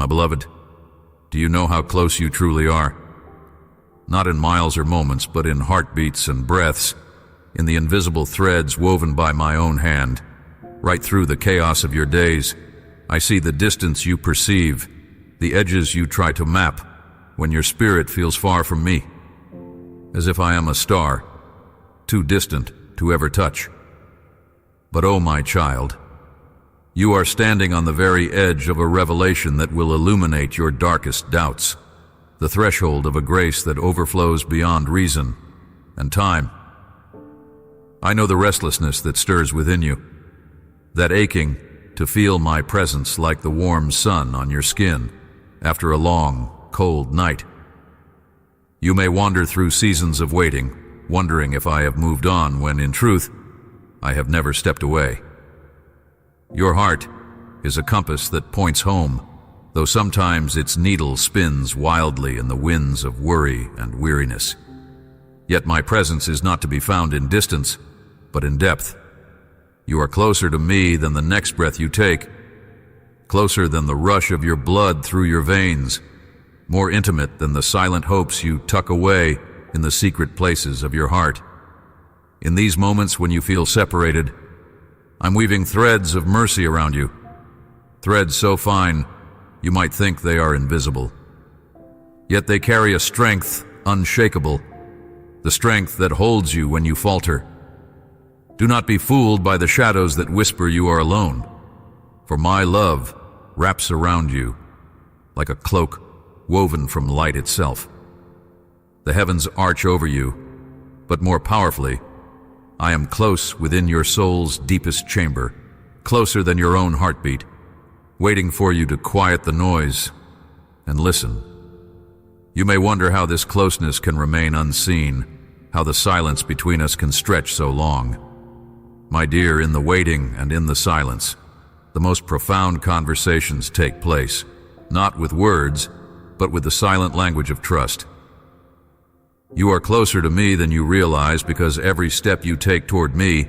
My beloved, do you know how close you truly are? Not in miles or moments, but in heartbeats and breaths, in the invisible threads woven by my own hand. Right through the chaos of your days, I see the distance you perceive, the edges you try to map, when your spirit feels far from me, as if I am a star, too distant to ever touch. But oh, my child, you are standing on the very edge of a revelation that will illuminate your darkest doubts, the threshold of a grace that overflows beyond reason and time. I know the restlessness that stirs within you, that aching to feel my presence like the warm sun on your skin after a long, cold night. You may wander through seasons of waiting, wondering if I have moved on when, in truth, I have never stepped away. Your heart is a compass that points home, though sometimes its needle spins wildly in the winds of worry and weariness. Yet my presence is not to be found in distance, but in depth. You are closer to me than the next breath you take, closer than the rush of your blood through your veins, more intimate than the silent hopes you tuck away in the secret places of your heart. In these moments when you feel separated, I'm weaving threads of mercy around you, threads so fine you might think they are invisible. Yet they carry a strength unshakable, the strength that holds you when you falter. Do not be fooled by the shadows that whisper you are alone, for my love wraps around you like a cloak woven from light itself. The heavens arch over you, but more powerfully, I am close within your soul's deepest chamber, closer than your own heartbeat, waiting for you to quiet the noise and listen. You may wonder how this closeness can remain unseen, how the silence between us can stretch so long. My dear, in the waiting and in the silence, the most profound conversations take place, not with words, but with the silent language of trust. You are closer to me than you realize because every step you take toward me,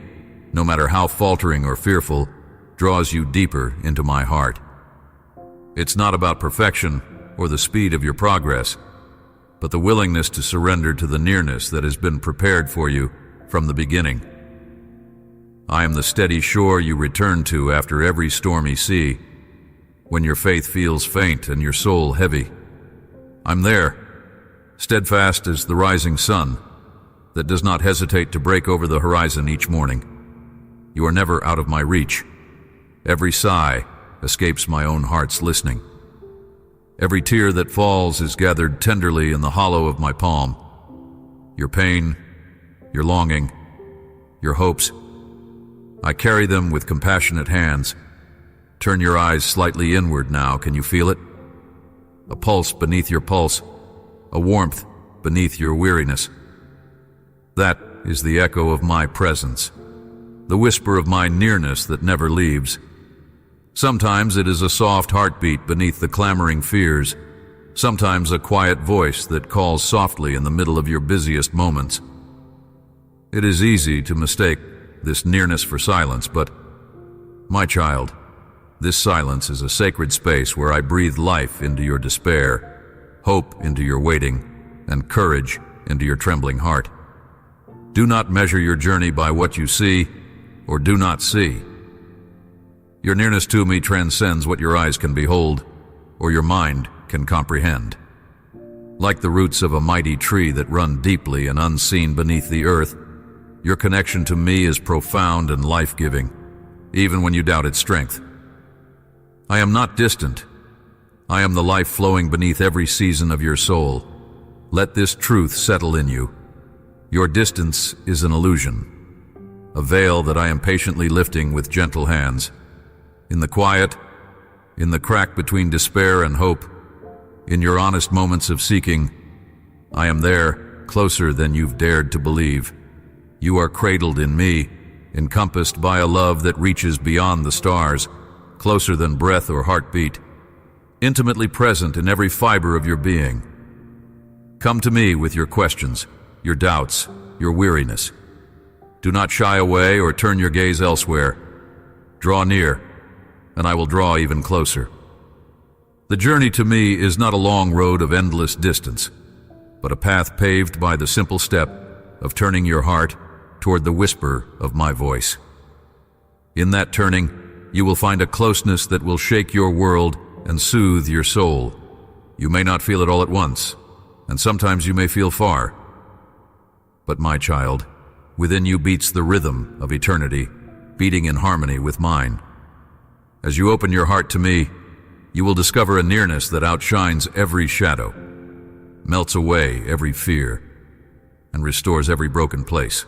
no matter how faltering or fearful, draws you deeper into my heart. It's not about perfection or the speed of your progress, but the willingness to surrender to the nearness that has been prepared for you from the beginning. I am the steady shore you return to after every stormy sea, when your faith feels faint and your soul heavy. I'm there, steadfast as the rising sun, that does not hesitate to break over the horizon each morning. You are never out of my reach. Every sigh escapes my own heart's listening. Every tear that falls is gathered tenderly in the hollow of my palm. Your pain, your longing, your hopes, I carry them with compassionate hands. Turn your eyes slightly inward now. Can you feel it? A pulse beneath your pulse, a warmth beneath your weariness. That is the echo of my presence, the whisper of my nearness that never leaves. Sometimes it is a soft heartbeat beneath the clamoring fears, sometimes a quiet voice that calls softly in the middle of your busiest moments. It is easy to mistake this nearness for silence, but, my child, this silence is a sacred space where I breathe life into your despair, hope into your waiting, and courage into your trembling heart. Do not measure your journey by what you see or do not see. Your nearness to me transcends what your eyes can behold or your mind can comprehend. Like the roots of a mighty tree that run deeply and unseen beneath the earth, your connection to me is profound and life-giving, even when you doubt its strength. I am not distant. I am the life flowing beneath every season of your soul. Let this truth settle in you. Your distance is an illusion, a veil that I am patiently lifting with gentle hands. In the quiet, in the crack between despair and hope, in your honest moments of seeking, I am there, closer than you've dared to believe. You are cradled in me, encompassed by a love that reaches beyond the stars, closer than breath or heartbeat, intimately present in every fiber of your being. Come to me with your questions, your doubts, your weariness. Do not shy away or turn your gaze elsewhere. Draw near, and I will draw even closer. The journey to me is not a long road of endless distance, but a path paved by the simple step of turning your heart toward the whisper of my voice. In that turning, you will find a closeness that will shake your world and soothe your soul. You may not feel it all at once, and sometimes you may feel far. But my child, within you beats the rhythm of eternity, beating in harmony with mine. As you open your heart to me, you will discover a nearness that outshines every shadow, melts away every fear, and restores every broken place.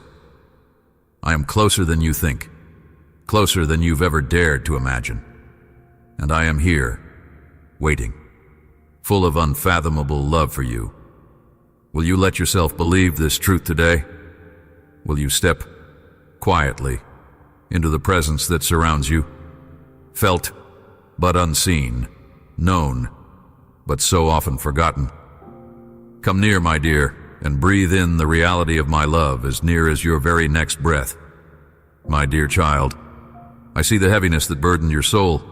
I am closer than you think, closer than you've ever dared to imagine. And I am here, waiting, full of unfathomable love for you. Will you let yourself believe this truth today? Will you step quietly into the presence that surrounds you, felt but unseen, known but so often forgotten? Come near, my dear, and breathe in the reality of my love as near as your very next breath. My dear child, I see the heaviness that burdened your soul,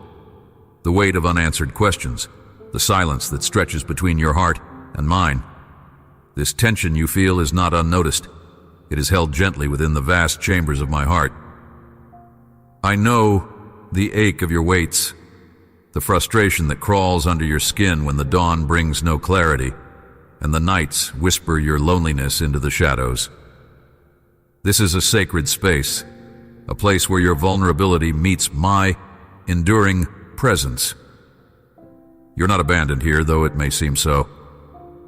the weight of unanswered questions, the silence that stretches between your heart and mine. This tension you feel is not unnoticed. It is held gently within the vast chambers of my heart. I know the ache of your weights, the frustration that crawls under your skin when the dawn brings no clarity, and the nights whisper your loneliness into the shadows. This is a sacred space, a place where your vulnerability meets my enduring presence. You're not abandoned here, though it may seem so.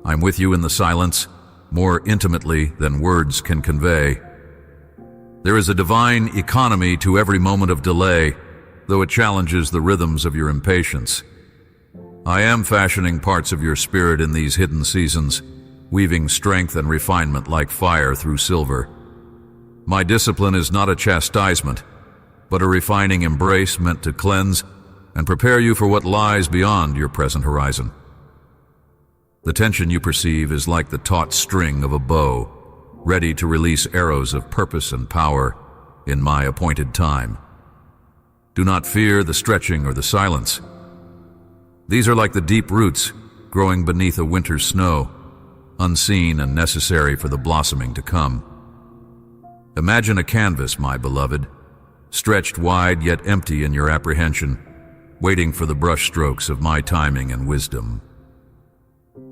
I'm with you in the silence, more intimately than words can convey. There is a divine economy to every moment of delay, though it challenges the rhythms of your impatience. I am fashioning parts of your spirit in these hidden seasons, weaving strength and refinement like fire through silver. My discipline is not a chastisement, but a refining embrace meant to cleanse and prepare you for what lies beyond your present horizon. The tension you perceive is like the taut string of a bow, ready to release arrows of purpose and power in my appointed time. Do not fear the stretching or the silence. These are like the deep roots growing beneath a winter's snow, unseen and necessary for the blossoming to come. Imagine a canvas, my beloved, stretched wide yet empty in your apprehension, waiting for the brushstrokes of my timing and wisdom.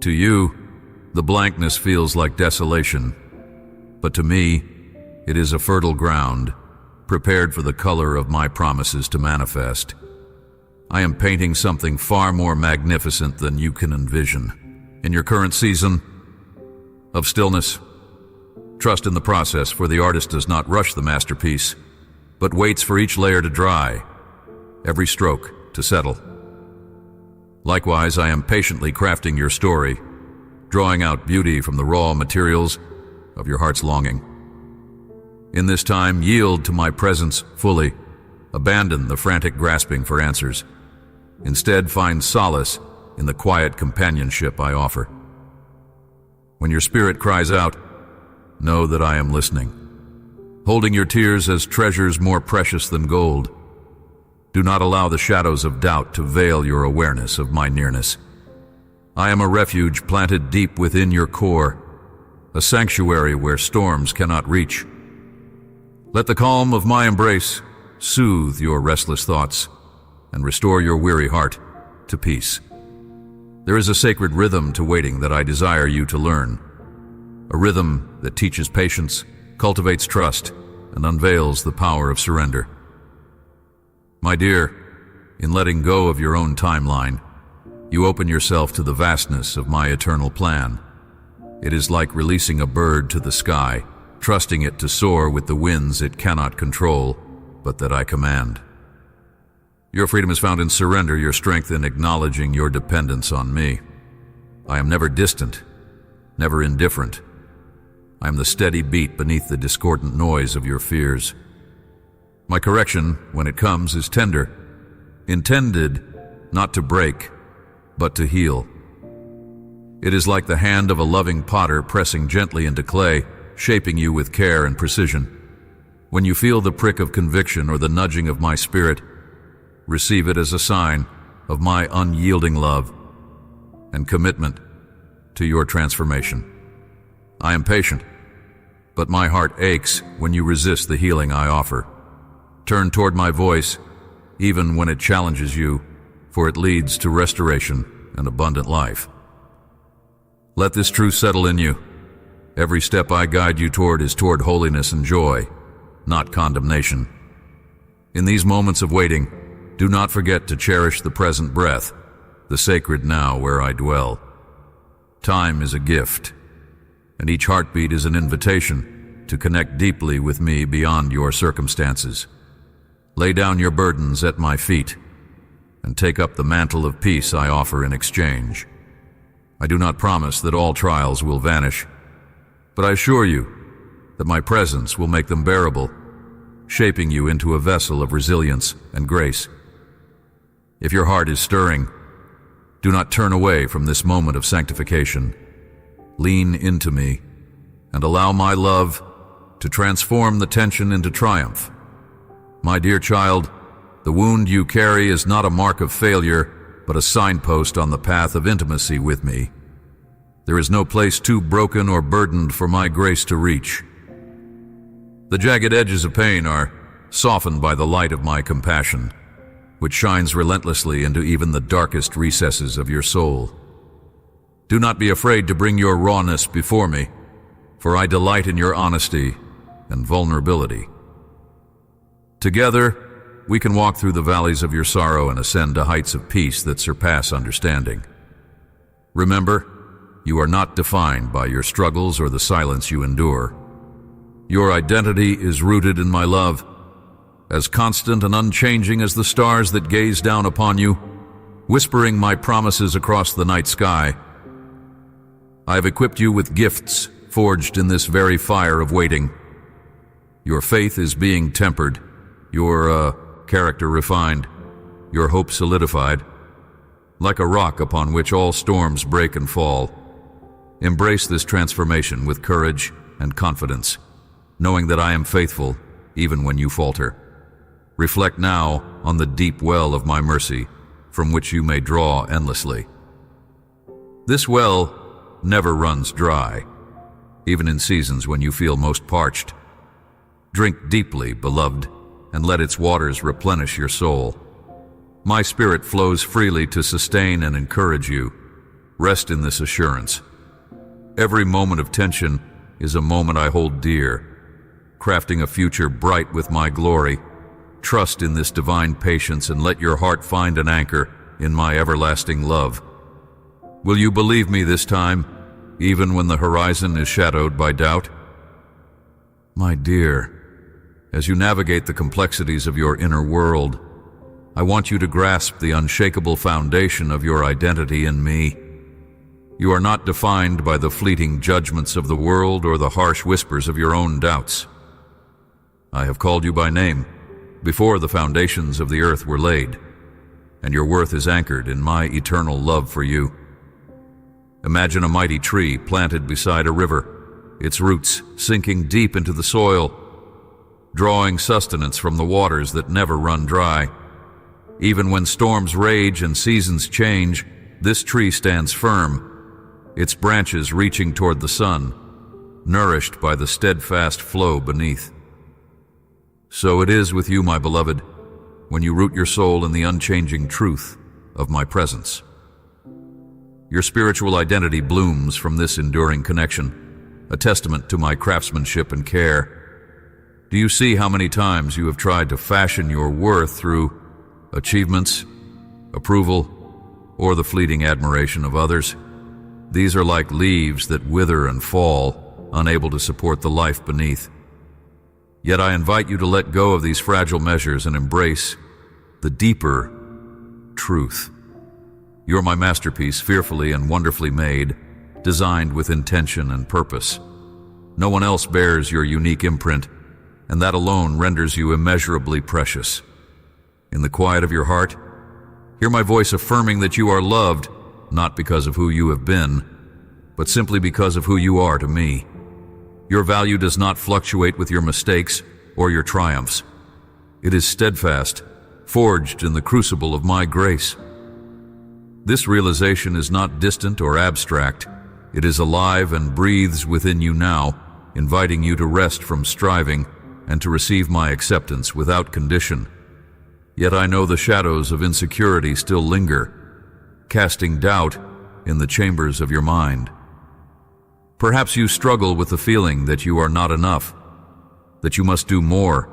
To you, the blankness feels like desolation, but to me, it is a fertile ground, prepared for the color of my promises to manifest. I am painting something far more magnificent than you can envision. In your current season of stillness, trust in the process, for the artist does not rush the masterpiece, but waits for each layer to dry, every stroke to settle. Likewise, I am patiently crafting your story, drawing out beauty from the raw materials of your heart's longing. In this time, yield to my presence fully. Abandon the frantic grasping for answers. Instead, find solace in the quiet companionship I offer. When your spirit cries out, know that I am listening, holding your tears as treasures more precious than gold. Do not allow the shadows of doubt to veil your awareness of my nearness. I am a refuge planted deep within your core, a sanctuary where storms cannot reach. Let the calm of my embrace soothe your restless thoughts and restore your weary heart to peace. There is a sacred rhythm to waiting that I desire you to learn, a rhythm that teaches patience, cultivates trust, and unveils the power of surrender. My dear, in letting go of your own timeline, you open yourself to the vastness of my eternal plan. It is like releasing a bird to the sky, trusting it to soar with the winds it cannot control, but that I command. Your freedom is found in surrender, your strength in acknowledging your dependence on me. I am never distant, never indifferent. I am the steady beat beneath the discordant noise of your fears. My correction, when it comes, is tender, intended not to break, but to heal. It is like the hand of a loving potter pressing gently into clay, shaping you with care and precision. When you feel the prick of conviction or the nudging of my spirit, receive it as a sign of my unyielding love and commitment to your transformation. I am patient, but my heart aches when you resist the healing I offer. Turn toward my voice, even when it challenges you, for it leads to restoration and abundant life. Let this truth settle in you. Every step I guide you toward is toward holiness and joy, not condemnation. In these moments of waiting, do not forget to cherish the present breath, the sacred now where I dwell. Time is a gift, and each heartbeat is an invitation to connect deeply with me beyond your circumstances. Lay down your burdens at my feet, and take up the mantle of peace I offer in exchange. I do not promise that all trials will vanish, but I assure you that my presence will make them bearable, shaping you into a vessel of resilience and grace. If your heart is stirring, do not turn away from this moment of sanctification. Lean into me and allow my love to transform the tension into triumph. My dear child, the wound you carry is not a mark of failure, but a signpost on the path of intimacy with me. There is no place too broken or burdened for my grace to reach. The jagged edges of pain are softened by the light of my compassion, which shines relentlessly into even the darkest recesses of your soul. Do not be afraid to bring your rawness before me, for I delight in your honesty and vulnerability. Together, we can walk through the valleys of your sorrow and ascend to heights of peace that surpass understanding. Remember, you are not defined by your struggles or the silence you endure. Your identity is rooted in my love, as constant and unchanging as the stars that gaze down upon you, whispering my promises across the night sky. I have equipped you with gifts forged in this very fire of waiting. Your faith is being tempered, your character refined, your hope solidified, like a rock upon which all storms break and fall. Embrace this transformation with courage and confidence, knowing that I am faithful even when you falter. Reflect now on the deep well of my mercy, from which you may draw endlessly. This well never runs dry, even in seasons when you feel most parched. Drink deeply, beloved, and let its waters replenish your soul. My spirit flows freely to sustain and encourage you. Rest in this assurance. Every moment of tension is a moment I hold dear, crafting a future bright with my glory. Trust in this divine patience and let your heart find an anchor in my everlasting love. Will you believe me this time, even when the horizon is shadowed by doubt? My dear, as you navigate the complexities of your inner world, I want you to grasp the unshakable foundation of your identity in me. You are not defined by the fleeting judgments of the world or the harsh whispers of your own doubts. I have called you by name before the foundations of the earth were laid, and your worth is anchored in my eternal love for you. Imagine a mighty tree planted beside a river, its roots sinking deep into the soil, drawing sustenance from the waters that never run dry. Even when storms rage and seasons change, this tree stands firm, its branches reaching toward the sun, nourished by the steadfast flow beneath. So it is with you, my beloved, when you root your soul in the unchanging truth of my presence. Your spiritual identity blooms from this enduring connection, a testament to my craftsmanship and care. Do you see how many times you have tried to fashion your worth through achievements, approval, or the fleeting admiration of others? These are like leaves that wither and fall, unable to support the life beneath. Yet I invite you to let go of these fragile measures and embrace the deeper truth. You're my masterpiece, fearfully and wonderfully made, designed with intention and purpose. No one else bears your unique imprint, and that alone renders you immeasurably precious. In the quiet of your heart, hear my voice affirming that you are loved, not because of who you have been, but simply because of who you are to me. Your value does not fluctuate with your mistakes or your triumphs. It is steadfast, forged in the crucible of my grace. This realization is not distant or abstract. It is alive and breathes within you now, inviting you to rest from striving and to receive my acceptance without condition. Yet I know the shadows of insecurity still linger, casting doubt in the chambers of your mind. Perhaps you struggle with the feeling that you are not enough, that you must do more,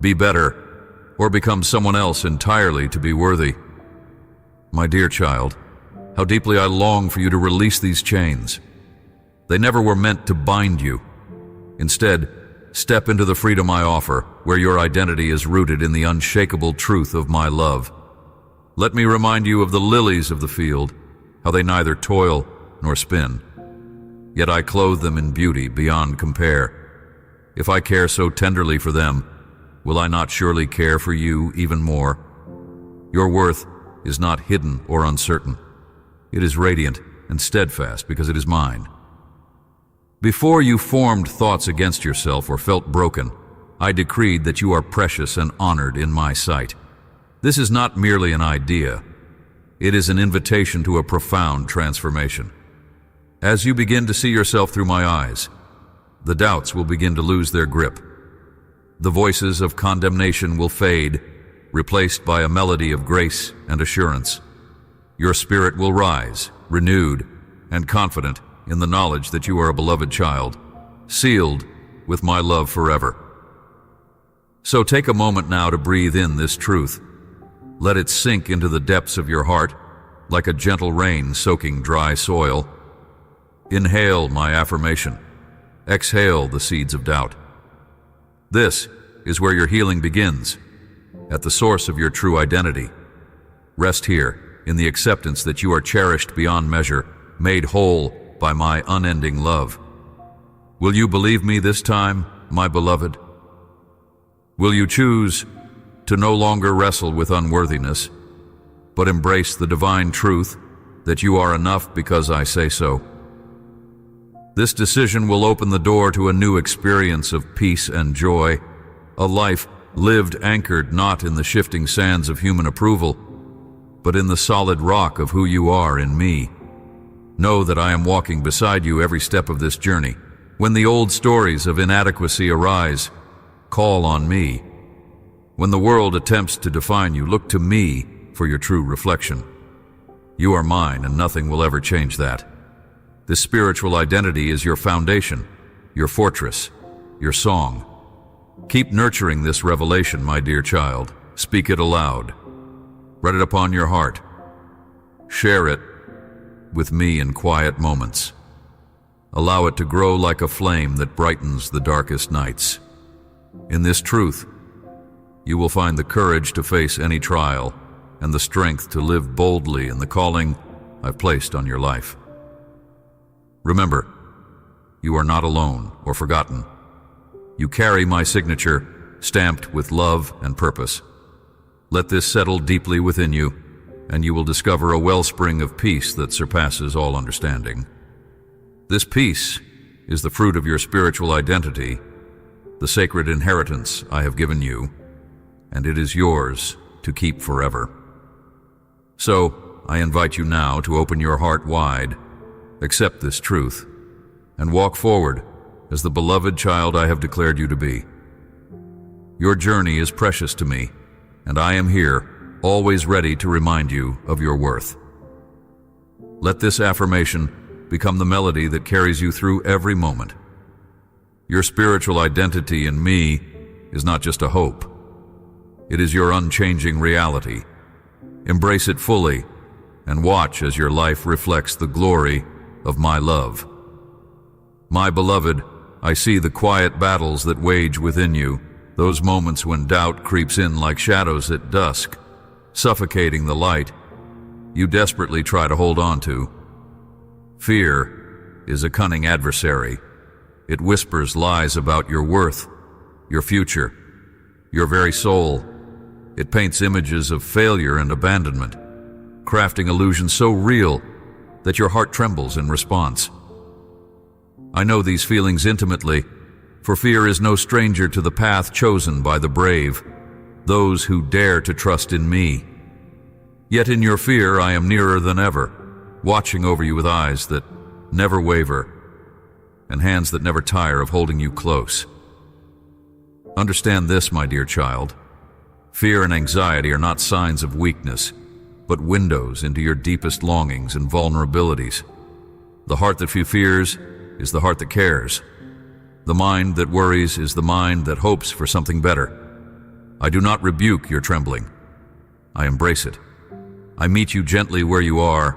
be better, or become someone else entirely to be worthy. My dear child, how deeply I long for you to release these chains. They never were meant to bind you. Instead, step into the freedom I offer, where your identity is rooted in the unshakable truth of my love. Let me remind you of the lilies of the field, how they neither toil nor spin. Yet I clothe them in beauty beyond compare. If I care so tenderly for them, will I not surely care for you even more? Your worth is not hidden or uncertain. It is radiant and steadfast because it is mine. Before you formed thoughts against yourself or felt broken, I decreed that you are precious and honored in my sight. This is not merely an idea. It is an invitation to a profound transformation. As you begin to see yourself through my eyes, the doubts will begin to lose their grip. The voices of condemnation will fade, replaced by a melody of grace and assurance. Your spirit will rise, renewed and confident in the knowledge that you are a beloved child, sealed with my love forever. So take a moment now to breathe in this truth. Let it sink into the depths of your heart, like a gentle rain soaking dry soil. Inhale my affirmation. Exhale the seeds of doubt. This is where your healing begins, at the source of your true identity. Rest here in the acceptance that you are cherished beyond measure, made whole by my unending love. Will you believe me this time, my beloved? Will you choose to no longer wrestle with unworthiness, but embrace the divine truth that you are enough because I say so? This decision will open the door to a new experience of peace and joy, a life lived anchored not in the shifting sands of human approval, but in the solid rock of who you are in me. Know that I am walking beside you every step of this journey. When the old stories of inadequacy arise, call on me. When the world attempts to define you, look to me for your true reflection. You are mine, and nothing will ever change that. This spiritual identity is your foundation, your fortress, your song. Keep nurturing this revelation, my dear child. Speak it aloud. Write it upon your heart. Share it with me in quiet moments. Allow it to grow like a flame that brightens the darkest nights. In this truth, you will find the courage to face any trial and the strength to live boldly in the calling I've placed on your life. Remember, you are not alone or forgotten. You carry my signature, stamped with love and purpose. Let this settle deeply within you, and you will discover a wellspring of peace that surpasses all understanding. This peace is the fruit of your spiritual identity, the sacred inheritance I have given you, and it is yours to keep forever. So, I invite you now to open your heart wide, accept this truth, and walk forward as the beloved child I have declared you to be. Your journey is precious to me, and I am here, always ready to remind you of your worth. Let this affirmation become the melody that carries you through every moment. Your spiritual identity in me is not just a hope. It is your unchanging reality. Embrace it fully and watch as your life reflects the glory of my love. My beloved, I see the quiet battles that wage within you, those moments when doubt creeps in like shadows at dusk, suffocating the light you desperately try to hold on to. Fear is a cunning adversary. It whispers lies about your worth, your future, your very soul. It paints images of failure and abandonment, crafting illusions so real that your heart trembles in response. I know these feelings intimately, for fear is no stranger to the path chosen by the brave, those who dare to trust in me. Yet in your fear I am nearer than ever, watching over you with eyes that never waver and hands that never tire of holding you close. Understand this, my dear child. Fear and anxiety are not signs of weakness, but windows into your deepest longings and vulnerabilities. The heart that fears is the heart that cares. The mind that worries is the mind that hopes for something better. I do not rebuke your trembling. I embrace it. I meet you gently where you are,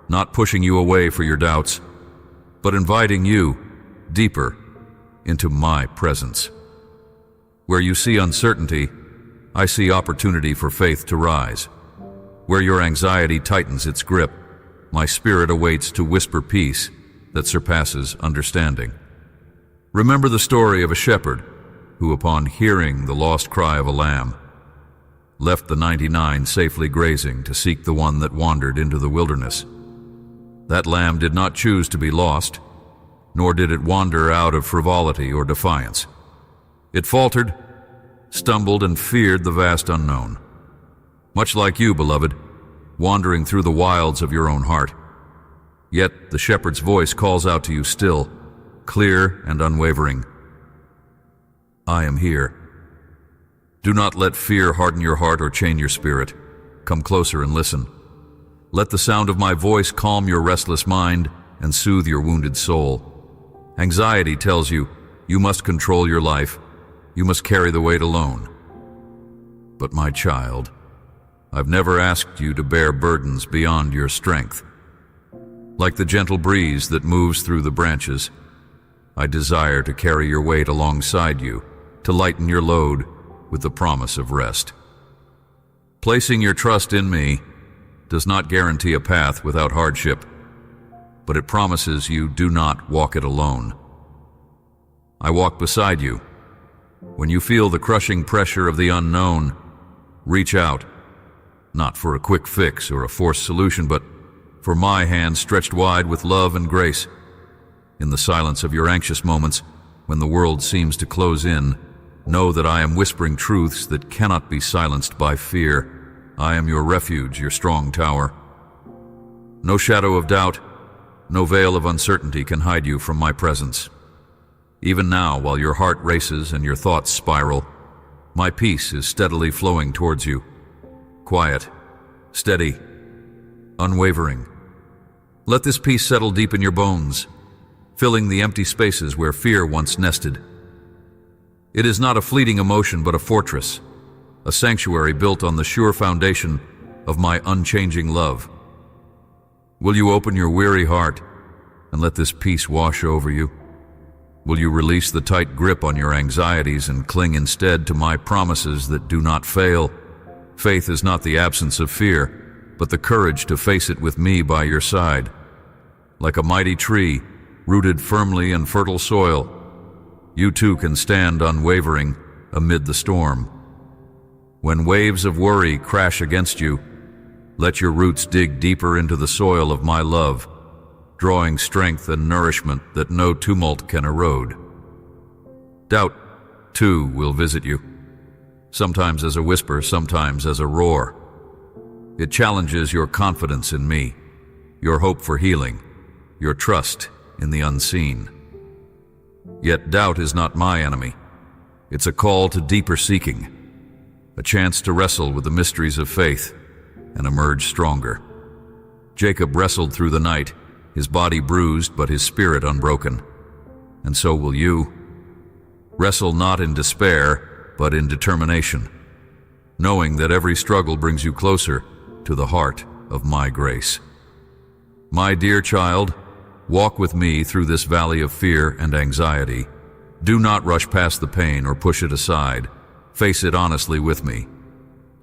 not pushing you away for your doubts, but inviting you deeper into my presence. Where you see uncertainty, I see opportunity for faith to rise. Where your anxiety tightens its grip, my spirit awaits to whisper peace that surpasses understanding. Remember the story of a shepherd who, upon hearing the lost cry of a lamb, left the 99 safely grazing to seek the one that wandered into the wilderness. That lamb did not choose to be lost, nor did it wander out of frivolity or defiance. It faltered, stumbled, and feared the vast unknown. Much like you, beloved, wandering through the wilds of your own heart. Yet the shepherd's voice calls out to you still, clear and unwavering. I am here. Do not let fear harden your heart or chain your spirit. Come closer and listen. Let the sound of my voice calm your restless mind and soothe your wounded soul. Anxiety tells you, you must control your life. You must carry the weight alone. But my child, I've never asked you to bear burdens beyond your strength. Like the gentle breeze that moves through the branches, I desire to carry your weight alongside you, to lighten your load with the promise of rest. Placing your trust in me does not guarantee a path without hardship, but it promises you do not walk it alone. I walk beside you. When you feel the crushing pressure of the unknown, reach out, not for a quick fix or a forced solution, but for my hand stretched wide with love and grace. In the silence of your anxious moments, when the world seems to close in, know that I am whispering truths that cannot be silenced by fear. I am your refuge, your strong tower. No shadow of doubt, no veil of uncertainty can hide you from my presence. Even now, while your heart races and your thoughts spiral, my peace is steadily flowing towards you. Quiet, steady, unwavering. Let this peace settle deep in your bones, filling the empty spaces where fear once nested. It is not a fleeting emotion, but a fortress, a sanctuary built on the sure foundation of my unchanging love. Will you open your weary heart and let this peace wash over you? Will you release the tight grip on your anxieties and cling instead to my promises that do not fail? Faith is not the absence of fear, but the courage to face it with me by your side. Like a mighty tree, rooted firmly in fertile soil, you too can stand unwavering amid the storm. When waves of worry crash against you, let your roots dig deeper into the soil of my love, drawing strength and nourishment that no tumult can erode. Doubt, too, will visit you, sometimes as a whisper, sometimes as a roar. It challenges your confidence in me, your hope for healing, your trust in the unseen. Yet doubt is not my enemy. It's a call to deeper seeking, a chance to wrestle with the mysteries of faith and emerge stronger. Jacob wrestled through the night, his body bruised but his spirit unbroken. And so will you. Wrestle not in despair, but in determination, knowing that every struggle brings you closer to the heart of my grace. My dear child, walk with me through this valley of fear and anxiety. Do not rush past the pain or push it aside. Face it honestly with me.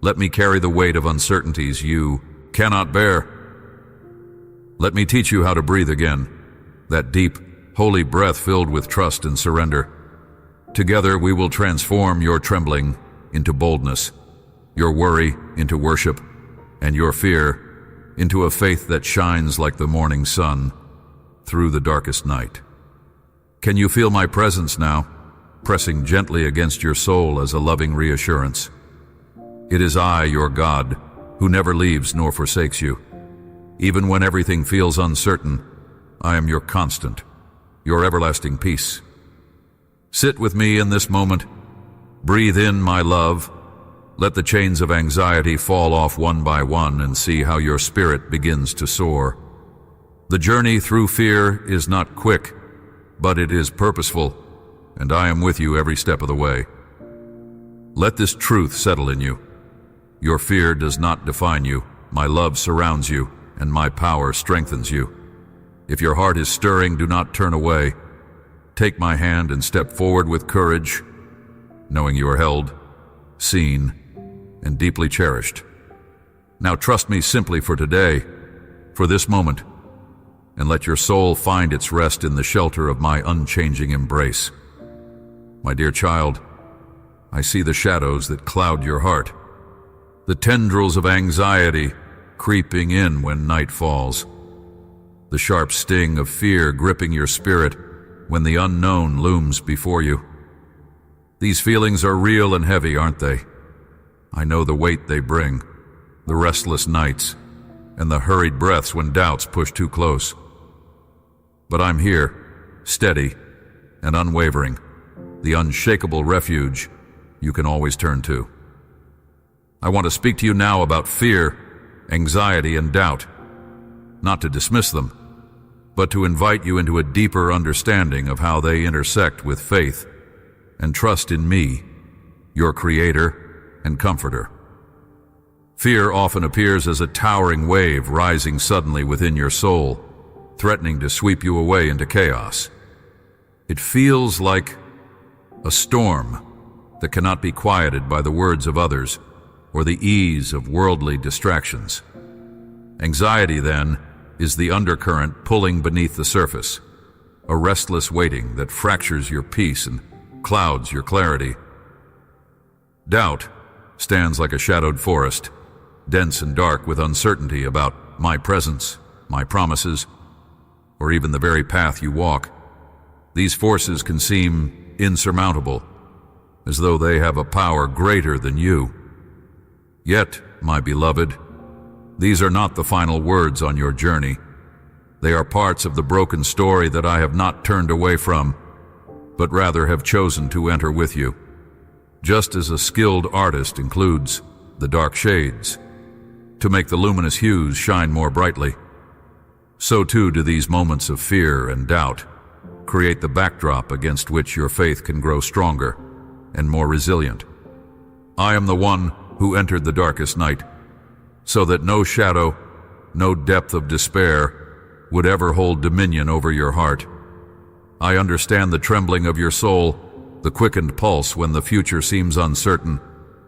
Let me carry the weight of uncertainties you cannot bear. Let me teach you how to breathe again, that deep, holy breath filled with trust and surrender. Together we will transform your trembling into boldness, your worry into worship, and your fear into a faith that shines like the morning sun through the darkest night. Can you feel my presence now, pressing gently against your soul as a loving reassurance? It is I, your God, who never leaves nor forsakes you. Even when everything feels uncertain, I am your constant, your everlasting peace. Sit with me in this moment. Breathe in my love. Let the chains of anxiety fall off one by one and see how your spirit begins to soar. The journey through fear is not quick, but it is purposeful, and I am with you every step of the way. Let this truth settle in you. Your fear does not define you. My love surrounds you, and my power strengthens you. If your heart is stirring, do not turn away. Take my hand and step forward with courage, knowing you are held, seen, and deeply cherished. Now trust me simply for today, for this moment, and let your soul find its rest in the shelter of my unchanging embrace. My dear child, I see the shadows that cloud your heart, the tendrils of anxiety creeping in when night falls, the sharp sting of fear gripping your spirit when the unknown looms before you. These feelings are real and heavy, aren't they? I know the weight they bring, the restless nights, and the hurried breaths when doubts push too close. But I'm here, steady and unwavering, the unshakable refuge you can always turn to. I want to speak to you now about fear, anxiety, and doubt, not to dismiss them, but to invite you into a deeper understanding of how they intersect with faith and trust in me, your Creator and Comforter. Fear often appears as a towering wave rising suddenly within your soul, threatening to sweep you away into chaos. It feels like a storm that cannot be quieted by the words of others or the ease of worldly distractions. Anxiety, then, is the undercurrent pulling beneath the surface, a restless waiting that fractures your peace and clouds your clarity. Doubt stands like a shadowed forest, dense and dark with uncertainty about my presence, my promises, or even the very path you walk. These forces can seem insurmountable, as though they have a power greater than you. Yet, my beloved, these are not the final words on your journey. They are parts of the broken story that I have not turned away from, but rather have chosen to enter with you. Just as a skilled artist includes the dark shades to make the luminous hues shine more brightly, so too do these moments of fear and doubt create the backdrop against which your faith can grow stronger and more resilient. I am the one who entered the darkest night, so that no shadow, no depth of despair would ever hold dominion over your heart. I understand the trembling of your soul, the quickened pulse when the future seems uncertain,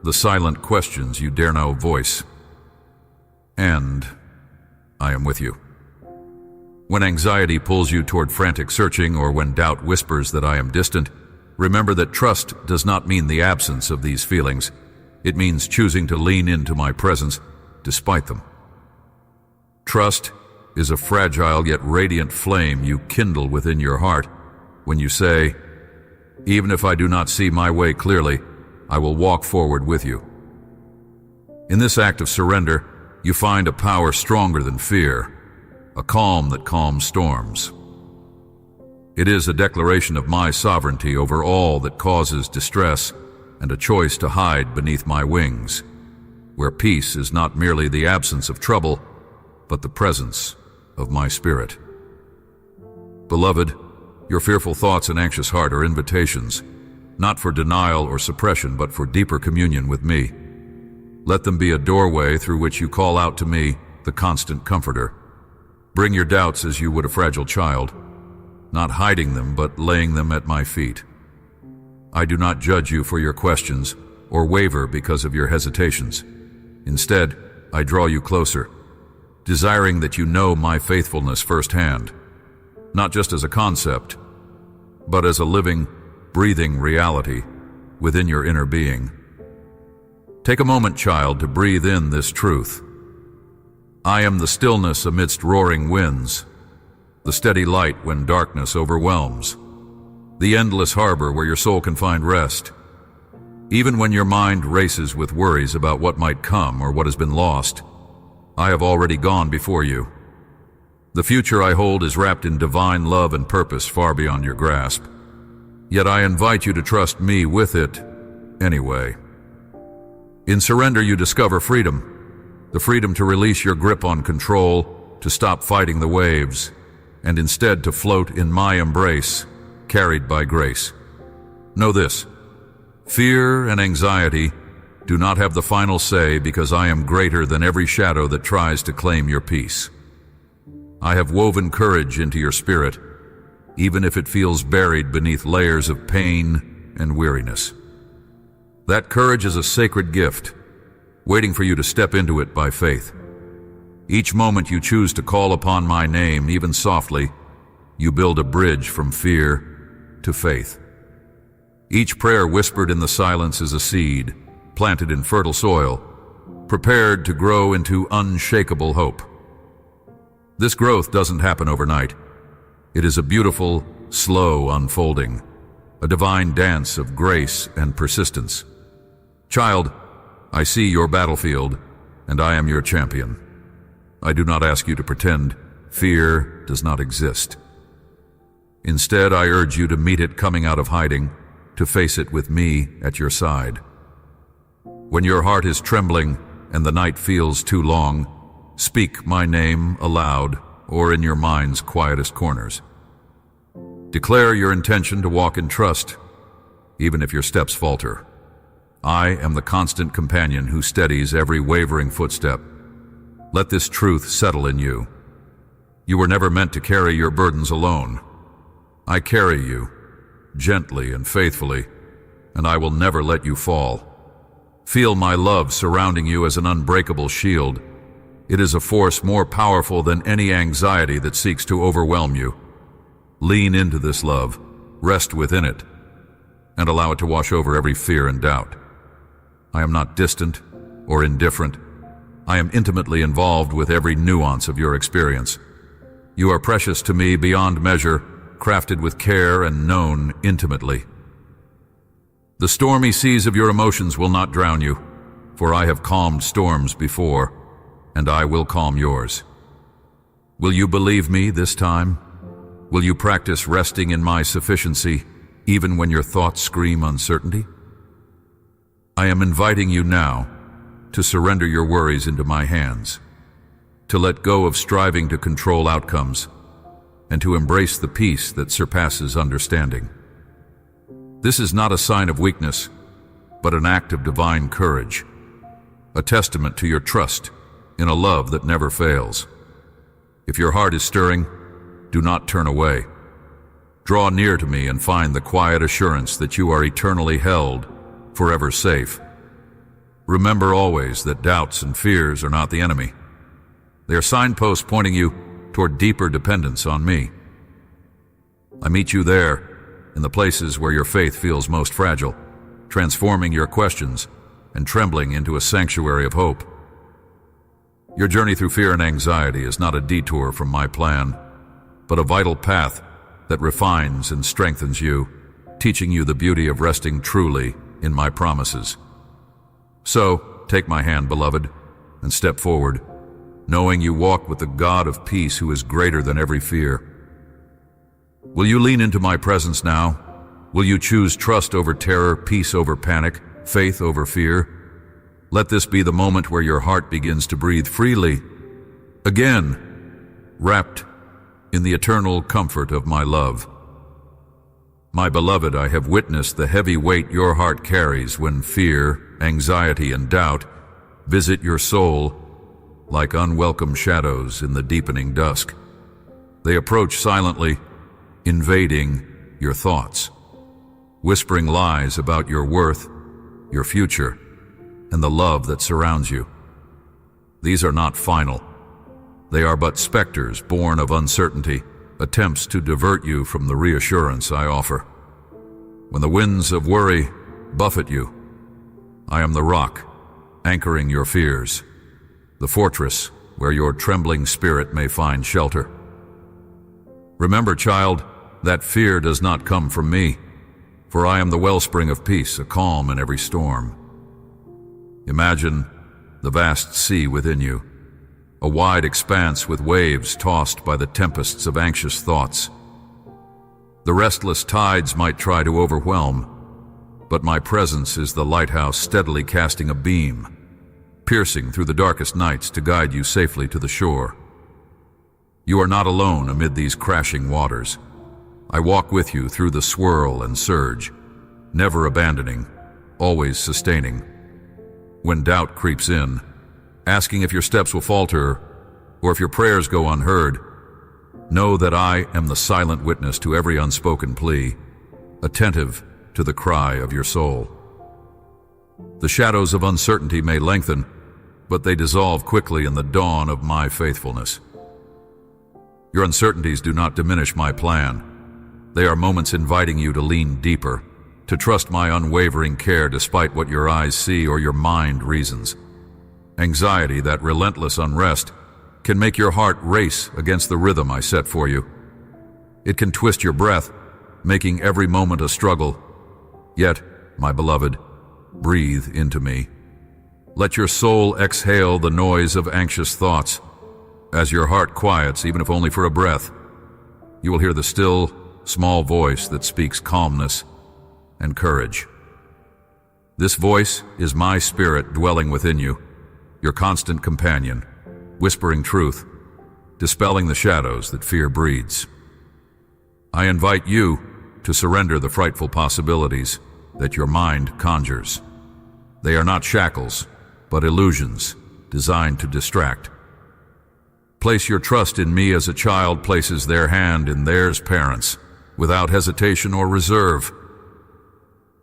the silent questions you dare not voice. And I am with you. When anxiety pulls you toward frantic searching, or when doubt whispers that I am distant, remember that trust does not mean the absence of these feelings. It means choosing to lean into my presence despite them. Trust is a fragile yet radiant flame you kindle within your heart when you say, "Even if I do not see my way clearly, I will walk forward with you." In this act of surrender, you find a power stronger than fear, a calm that calms storms. It is a declaration of my sovereignty over all that causes distress and a choice to hide beneath my wings, where peace is not merely the absence of trouble, but the presence of my spirit. Beloved, your fearful thoughts and anxious heart are invitations, not for denial or suppression, but for deeper communion with me. Let them be a doorway through which you call out to me, the constant comforter. Bring your doubts as you would a fragile child, not hiding them, but laying them at my feet. I do not judge you for your questions or waver because of your hesitations. Instead, I draw you closer, desiring that you know my faithfulness firsthand, not just as a concept, but as a living, breathing reality within your inner being. Take a moment, child, to breathe in this truth. I am the stillness amidst roaring winds, the steady light when darkness overwhelms, the endless harbor where your soul can find rest. Even when your mind races with worries about what might come or what has been lost, I have already gone before you. The future I hold is wrapped in divine love and purpose far beyond your grasp. Yet I invite you to trust me with it anyway. In surrender, you discover freedom, the freedom to release your grip on control, to stop fighting the waves, and instead to float in my embrace, carried by grace. Know this: fear and anxiety do not have the final say, because I am greater than every shadow that tries to claim your peace. I have woven courage into your spirit, even if it feels buried beneath layers of pain and weariness. That courage is a sacred gift, waiting for you to step into it by faith. Each moment you choose to call upon my name, even softly, you build a bridge from fear to faith. Each prayer whispered in the silence is a seed, planted in fertile soil, prepared to grow into unshakable hope. This growth doesn't happen overnight. It is a beautiful, slow unfolding, a divine dance of grace and persistence. Child, I see your battlefield, and I am your champion. I do not ask you to pretend fear does not exist. Instead, I urge you to meet it coming out of hiding, to face it with me at your side. When your heart is trembling and the night feels too long, speak my name aloud or in your mind's quietest corners. Declare your intention to walk in trust, even if your steps falter. I am the constant companion who steadies every wavering footstep. Let this truth settle in you. You were never meant to carry your burdens alone. I carry you, gently and faithfully, and I will never let you fall. Feel my love surrounding you as an unbreakable shield. It is a force more powerful than any anxiety that seeks to overwhelm you. Lean into this love, rest within it, and allow it to wash over every fear and doubt. I am not distant or indifferent. I am intimately involved with every nuance of your experience. You are precious to me beyond measure, crafted with care and known intimately. The stormy seas of your emotions will not drown you, for I have calmed storms before, and I will calm yours. Will you believe me this time? Will you practice resting in my sufficiency, even when your thoughts scream uncertainty? I am inviting you now to surrender your worries into my hands, to let go of striving to control outcomes, and to embrace the peace that surpasses understanding. This is not a sign of weakness, but an act of divine courage, a testament to your trust in a love that never fails. If your heart is stirring, do not turn away. Draw near to me and find the quiet assurance that you are eternally held, forever safe. Remember always that doubts and fears are not the enemy. They are signposts pointing you toward deeper dependence on me. I meet you there, in the places where your faith feels most fragile, transforming your questions and trembling into a sanctuary of hope. Your journey through fear and anxiety is not a detour from my plan, but a vital path that refines and strengthens you, teaching you the beauty of resting truly in my promises. So, take my hand, beloved, and step forward, knowing you walk with the God of peace who is greater than every fear. Will you lean into my presence now? Will you choose trust over terror, peace over panic, faith over fear? Let this be the moment where your heart begins to breathe freely, again, wrapped in the eternal comfort of my love. My beloved, I have witnessed the heavy weight your heart carries when fear, anxiety, and doubt visit your soul like unwelcome shadows in the deepening dusk. They approach silently, invading your thoughts, whispering lies about your worth, your future, and the love that surrounds you. These are not final. They are but specters born of uncertainty, attempts to divert you from the reassurance I offer. When the winds of worry buffet you, I am the rock, anchoring your fears, the fortress where your trembling spirit may find shelter. Remember, child, that fear does not come from me, for I am the wellspring of peace, a calm in every storm. Imagine the vast sea within you, a wide expanse with waves tossed by the tempests of anxious thoughts. The restless tides might try to overwhelm, but my presence is the lighthouse steadily casting a beam, piercing through the darkest nights to guide you safely to the shore. You are not alone amid these crashing waters. I walk with you through the swirl and surge, never abandoning, always sustaining. When doubt creeps in, asking if your steps will falter or if your prayers go unheard, know that I am the silent witness to every unspoken plea, attentive to the cry of your soul. The shadows of uncertainty may lengthen, but they dissolve quickly in the dawn of my faithfulness. Your uncertainties do not diminish my plan. They are moments inviting you to lean deeper, to trust my unwavering care despite what your eyes see or your mind reasons. Anxiety, that relentless unrest, can make your heart race against the rhythm I set for you. It can twist your breath, making every moment a struggle. Yet, my beloved, breathe into me. Let your soul exhale the noise of anxious thoughts. As your heart quiets, even if only for a breath, you will hear the still, small voice that speaks calmness and courage. This voice is my spirit dwelling within you, your constant companion, whispering truth, dispelling the shadows that fear breeds. I invite you to surrender the frightful possibilities that your mind conjures. They are not shackles, but illusions designed to distract. Place your trust in me as a child places their hand in theirs parents, without hesitation or reserve.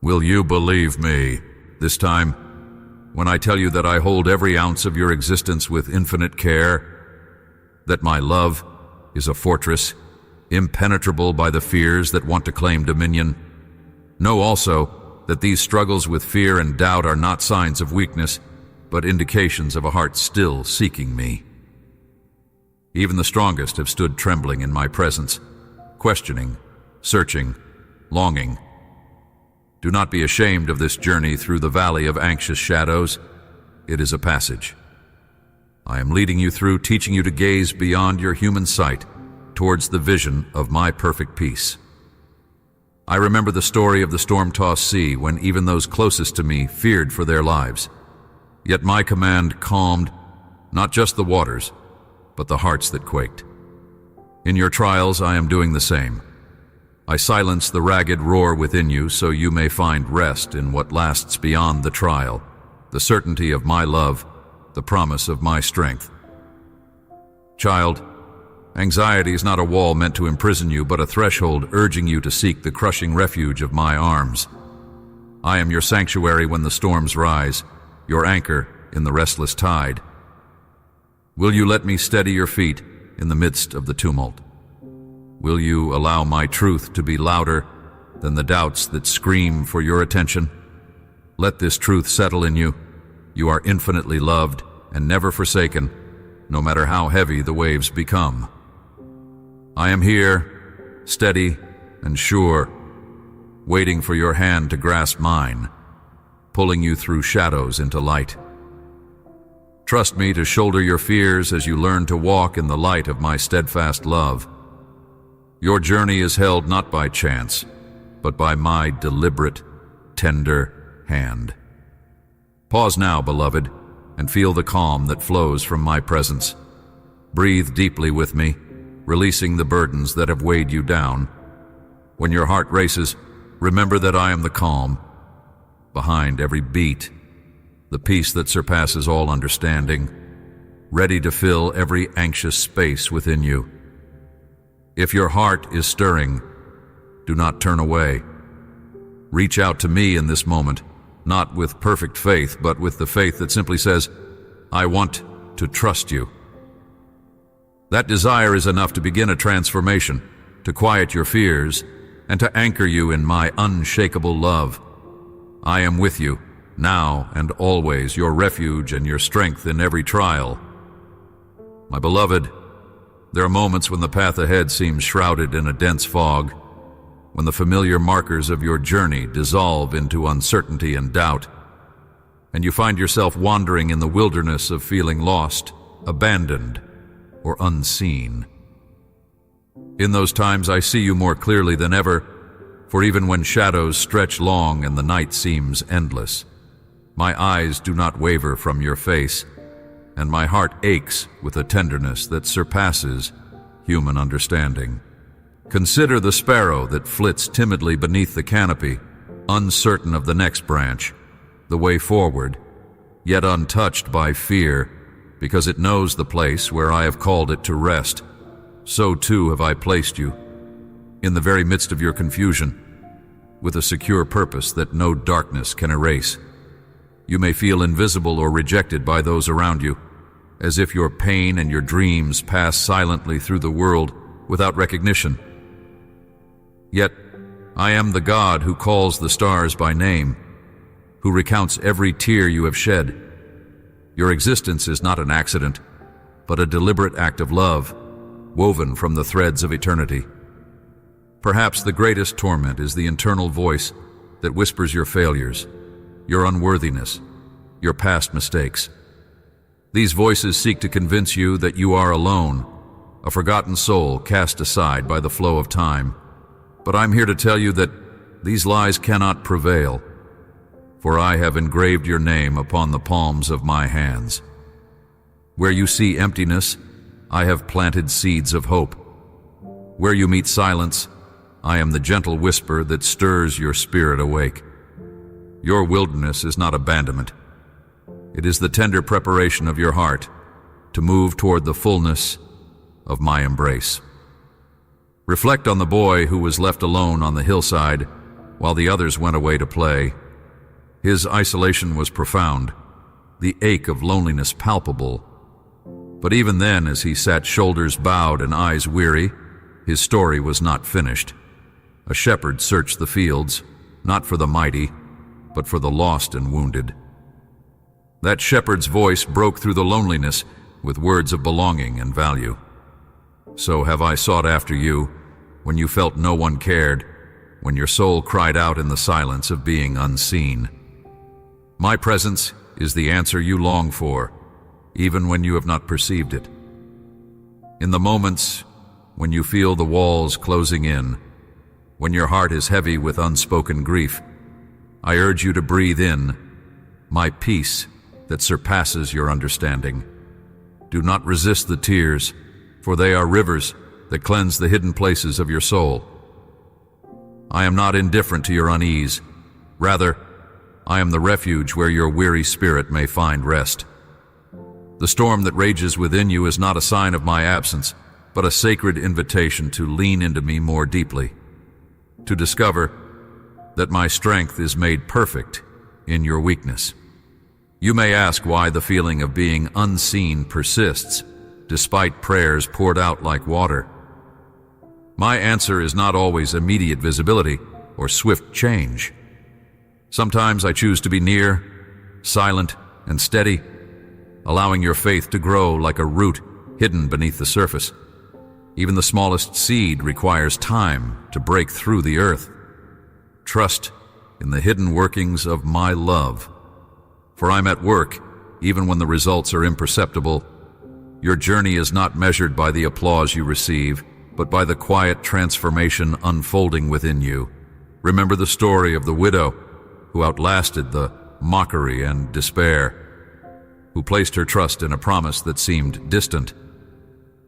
Will you believe me this time when I tell you that I hold every ounce of your existence with infinite care, that my love is a fortress, impenetrable by the fears that want to claim dominion? Know also that these struggles with fear and doubt are not signs of weakness, but indications of a heart still seeking me. Even the strongest have stood trembling in my presence, questioning, searching, longing. Do not be ashamed of this journey through the valley of anxious shadows. It is a passage. I am leading you through, teaching you to gaze beyond your human sight towards the vision of my perfect peace. I remember the story of the storm-tossed sea when even those closest to me feared for their lives. Yet my command calmed not just the waters, but the hearts that quaked. In your trials, I am doing the same. I silence the ragged roar within you so you may find rest in what lasts beyond the trial, the certainty of my love, the promise of my strength. Child, anxiety is not a wall meant to imprison you, but a threshold urging you to seek the crushing refuge of my arms. I am your sanctuary when the storms rise, your anchor in the restless tide. Will you let me steady your feet in the midst of the tumult? Will you allow my truth to be louder than the doubts that scream for your attention? Let this truth settle in you. You are infinitely loved and never forsaken, no matter how heavy the waves become. I am here, steady and sure, waiting for your hand to grasp mine, pulling you through shadows into light. Trust me to shoulder your fears as you learn to walk in the light of my steadfast love. Your journey is held not by chance, but by my deliberate, tender hand. Pause now, beloved, and feel the calm that flows from my presence. Breathe deeply with me, releasing the burdens that have weighed you down. When your heart races, remember that I am the calm. Behind every beat, the peace that surpasses all understanding, ready to fill every anxious space within you. If your heart is stirring, do not turn away. Reach out to me in this moment, not with perfect faith, but with the faith that simply says, I want to trust you. That desire is enough to begin a transformation, to quiet your fears, and to anchor you in my unshakable love. I am with you, now and always, your refuge and your strength in every trial. My beloved, there are moments when the path ahead seems shrouded in a dense fog, when the familiar markers of your journey dissolve into uncertainty and doubt, and you find yourself wandering in the wilderness of feeling lost, abandoned, or unseen. In those times I see you more clearly than ever, for even when shadows stretch long and the night seems endless, my eyes do not waver from your face, and my heart aches with a tenderness that surpasses human understanding. Consider the sparrow that flits timidly beneath the canopy, uncertain of the next branch, the way forward, yet untouched by fear, because it knows the place where I have called it to rest. So too have I placed you, in the very midst of your confusion, with a secure purpose that no darkness can erase. You may feel invisible or rejected by those around you, as if your pain and your dreams pass silently through the world without recognition. Yet, I am the God who calls the stars by name, who recounts every tear you have shed. Your existence is not an accident, but a deliberate act of love, woven from the threads of eternity. Perhaps the greatest torment is the internal voice that whispers your failures, your unworthiness, your past mistakes. These voices seek to convince you that you are alone, a forgotten soul cast aside by the flow of time. But I'm here to tell you that these lies cannot prevail, for I have engraved your name upon the palms of my hands. Where you see emptiness, I have planted seeds of hope. Where you meet silence, I am the gentle whisper that stirs your spirit awake. Your wilderness is not abandonment. It is the tender preparation of your heart to move toward the fullness of my embrace. Reflect on the boy who was left alone on the hillside while the others went away to play. His isolation was profound, the ache of loneliness palpable. But even then, as he sat shoulders bowed and eyes weary, his story was not finished. A shepherd searched the fields, not for the mighty, but for the lost and wounded. That shepherd's voice broke through the loneliness with words of belonging and value. So have I sought after you when you felt no one cared, when your soul cried out in the silence of being unseen. My presence is the answer you long for, even when you have not perceived it. In the moments when you feel the walls closing in, when your heart is heavy with unspoken grief, I urge you to breathe in my peace that surpasses your understanding. Do not resist the tears, for they are rivers that cleanse the hidden places of your soul. I am not indifferent to your unease. Rather, I am the refuge where your weary spirit may find rest. The storm that rages within you is not a sign of my absence, but a sacred invitation to lean into me more deeply, to discover that my strength is made perfect in your weakness. You may ask why the feeling of being unseen persists, despite prayers poured out like water. My answer is not always immediate visibility or swift change. Sometimes I choose to be near, silent, and steady, allowing your faith to grow like a root hidden beneath the surface. Even the smallest seed requires time to break through the earth. Trust in the hidden workings of my love. For I'm at work, even when the results are imperceptible. Your journey is not measured by the applause you receive, but by the quiet transformation unfolding within you. Remember the story of the widow who outlasted the mockery and despair, who placed her trust in a promise that seemed distant.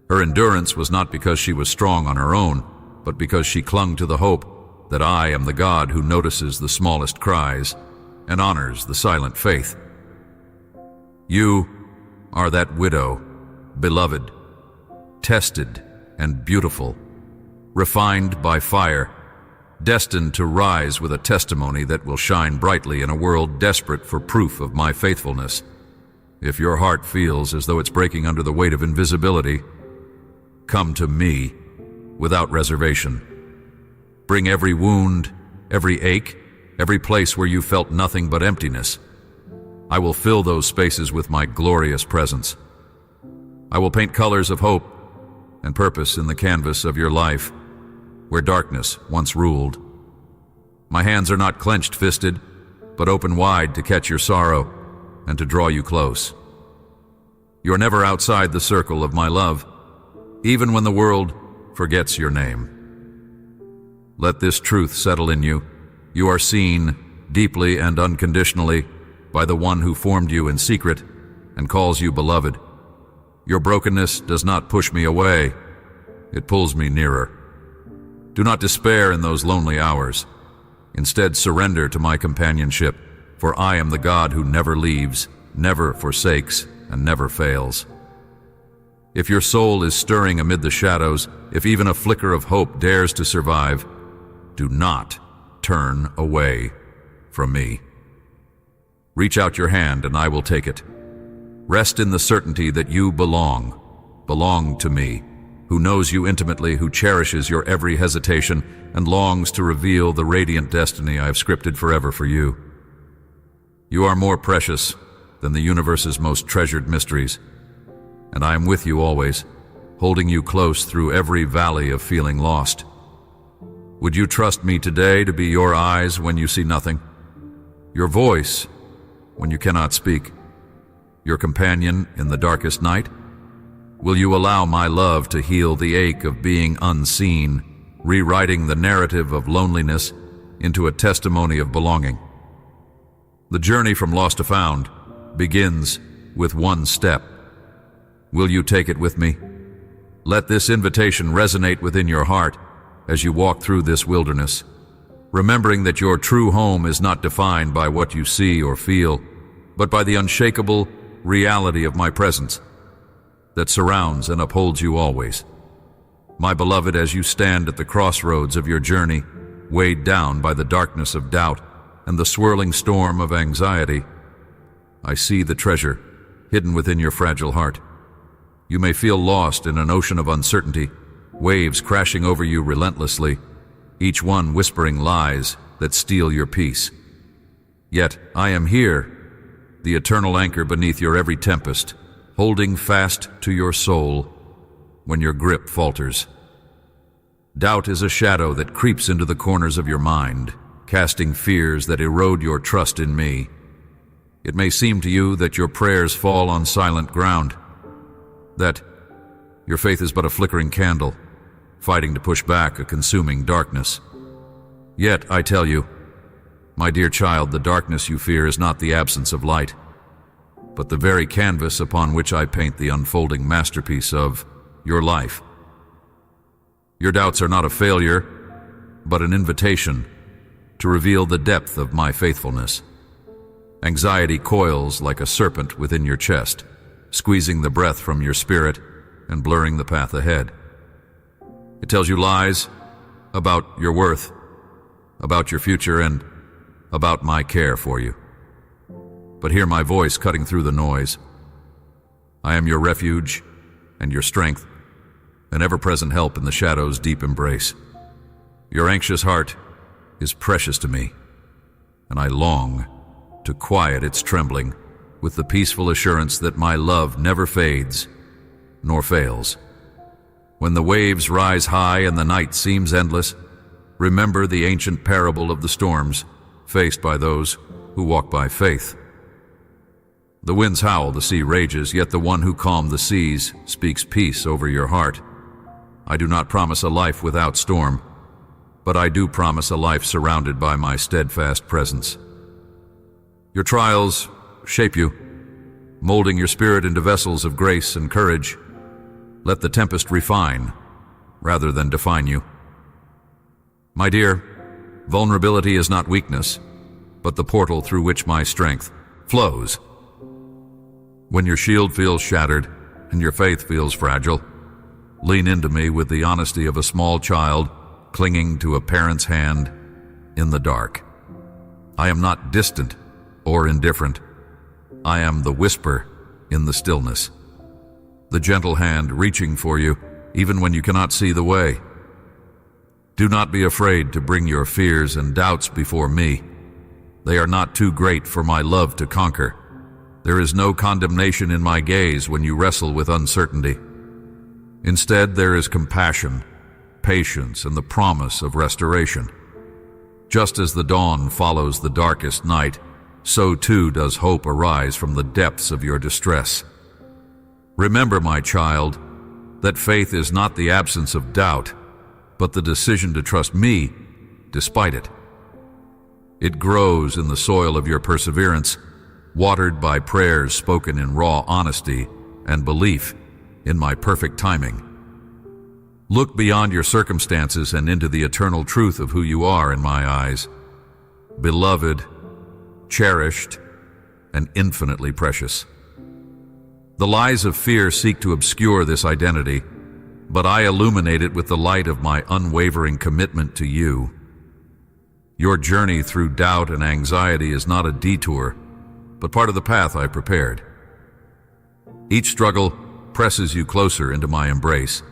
Her endurance was not because she was strong on her own, but because she clung to the hope that I am the God who notices the smallest cries and honors the silent faith. You are that widow, beloved, tested and beautiful, refined by fire, destined to rise with a testimony that will shine brightly in a world desperate for proof of my faithfulness. If your heart feels as though it's breaking under the weight of invisibility, come to me without reservation. Bring every wound, every ache, every place where you felt nothing but emptiness. I will fill those spaces with my glorious presence. I will paint colors of hope and purpose in the canvas of your life, where darkness once ruled. My hands are not clenched-fisted, but open wide to catch your sorrow and to draw you close. You're never outside the circle of my love, even when the world forgets your name. Let this truth settle in you. You are seen deeply and unconditionally by the one who formed you in secret and calls you beloved. Your brokenness does not push me away, it pulls me nearer. Do not despair in those lonely hours. Instead, surrender to my companionship, for I am the God who never leaves, never forsakes, and never fails. If your soul is stirring amid the shadows, if even a flicker of hope dares to survive, do not turn away from me. Reach out your hand and I will take it. Rest in the certainty that you belong to me, who knows you intimately, who cherishes your every hesitation and longs to reveal the radiant destiny I have scripted forever for you. You are more precious than the universe's most treasured mysteries, and I am with you always, holding you close through every valley of feeling lost. Would you trust me today to be your eyes when you see nothing, your voice when you cannot speak, your companion in the darkest night? Will you allow my love to heal the ache of being unseen, rewriting the narrative of loneliness into a testimony of belonging? The journey from lost to found begins with one step. Will you take it with me? Let this invitation resonate within your heart as you walk through this wilderness, remembering that your true home is not defined by what you see or feel, but by the unshakable reality of my presence that surrounds and upholds you always. My beloved, as you stand at the crossroads of your journey, weighed down by the darkness of doubt and the swirling storm of anxiety, I see the treasure hidden within your fragile heart. You may feel lost in an ocean of uncertainty, waves crashing over you relentlessly, each one whispering lies that steal your peace. Yet I am here, the eternal anchor beneath your every tempest, holding fast to your soul when your grip falters. Doubt is a shadow that creeps into the corners of your mind, casting fears that erode your trust in me. It may seem to you that your prayers fall on silent ground, that your faith is but a flickering candle, fighting to push back a consuming darkness. Yet, I tell you, my dear child, the darkness you fear is not the absence of light, but the very canvas upon which I paint the unfolding masterpiece of your life. Your doubts are not a failure, but an invitation to reveal the depth of my faithfulness. Anxiety coils like a serpent within your chest, squeezing the breath from your spirit and blurring the path ahead. It tells you lies about your worth, about your future, and about my care for you. But hear my voice cutting through the noise. I am your refuge and your strength, an ever-present help in the shadow's deep embrace. Your anxious heart is precious to me, and I long to quiet its trembling with the peaceful assurance that my love never fades nor fails. When the waves rise high and the night seems endless, remember the ancient parable of the storms faced by those who walk by faith. The winds howl, the sea rages, yet the one who calmed the seas speaks peace over your heart. I do not promise a life without storm, but I do promise a life surrounded by my steadfast presence. Your trials shape you, molding your spirit into vessels of grace and courage. Let the tempest refine, rather than define you. My dear, vulnerability is not weakness, but the portal through which my strength flows. When your shield feels shattered and your faith feels fragile, lean into me with the honesty of a small child clinging to a parent's hand in the dark. I am not distant or indifferent. I am the whisper in the stillness, the gentle hand reaching for you even when you cannot see the way. Do not be afraid to bring your fears and doubts before me. They are not too great for my love to conquer. There is no condemnation in my gaze when you wrestle with uncertainty. Instead, there is compassion, patience, and the promise of restoration. Just as the dawn follows the darkest night, so too does hope arise from the depths of your distress. Remember, my child, that faith is not the absence of doubt, but the decision to trust me despite it. It grows in the soil of your perseverance, watered by prayers spoken in raw honesty and belief in my perfect timing. Look beyond your circumstances and into the eternal truth of who you are in my eyes, beloved, cherished, and infinitely precious. The lies of fear seek to obscure this identity, but I illuminate it with the light of my unwavering commitment to you. Your journey through doubt and anxiety is not a detour, but part of the path I prepared. Each struggle presses you closer into my embrace,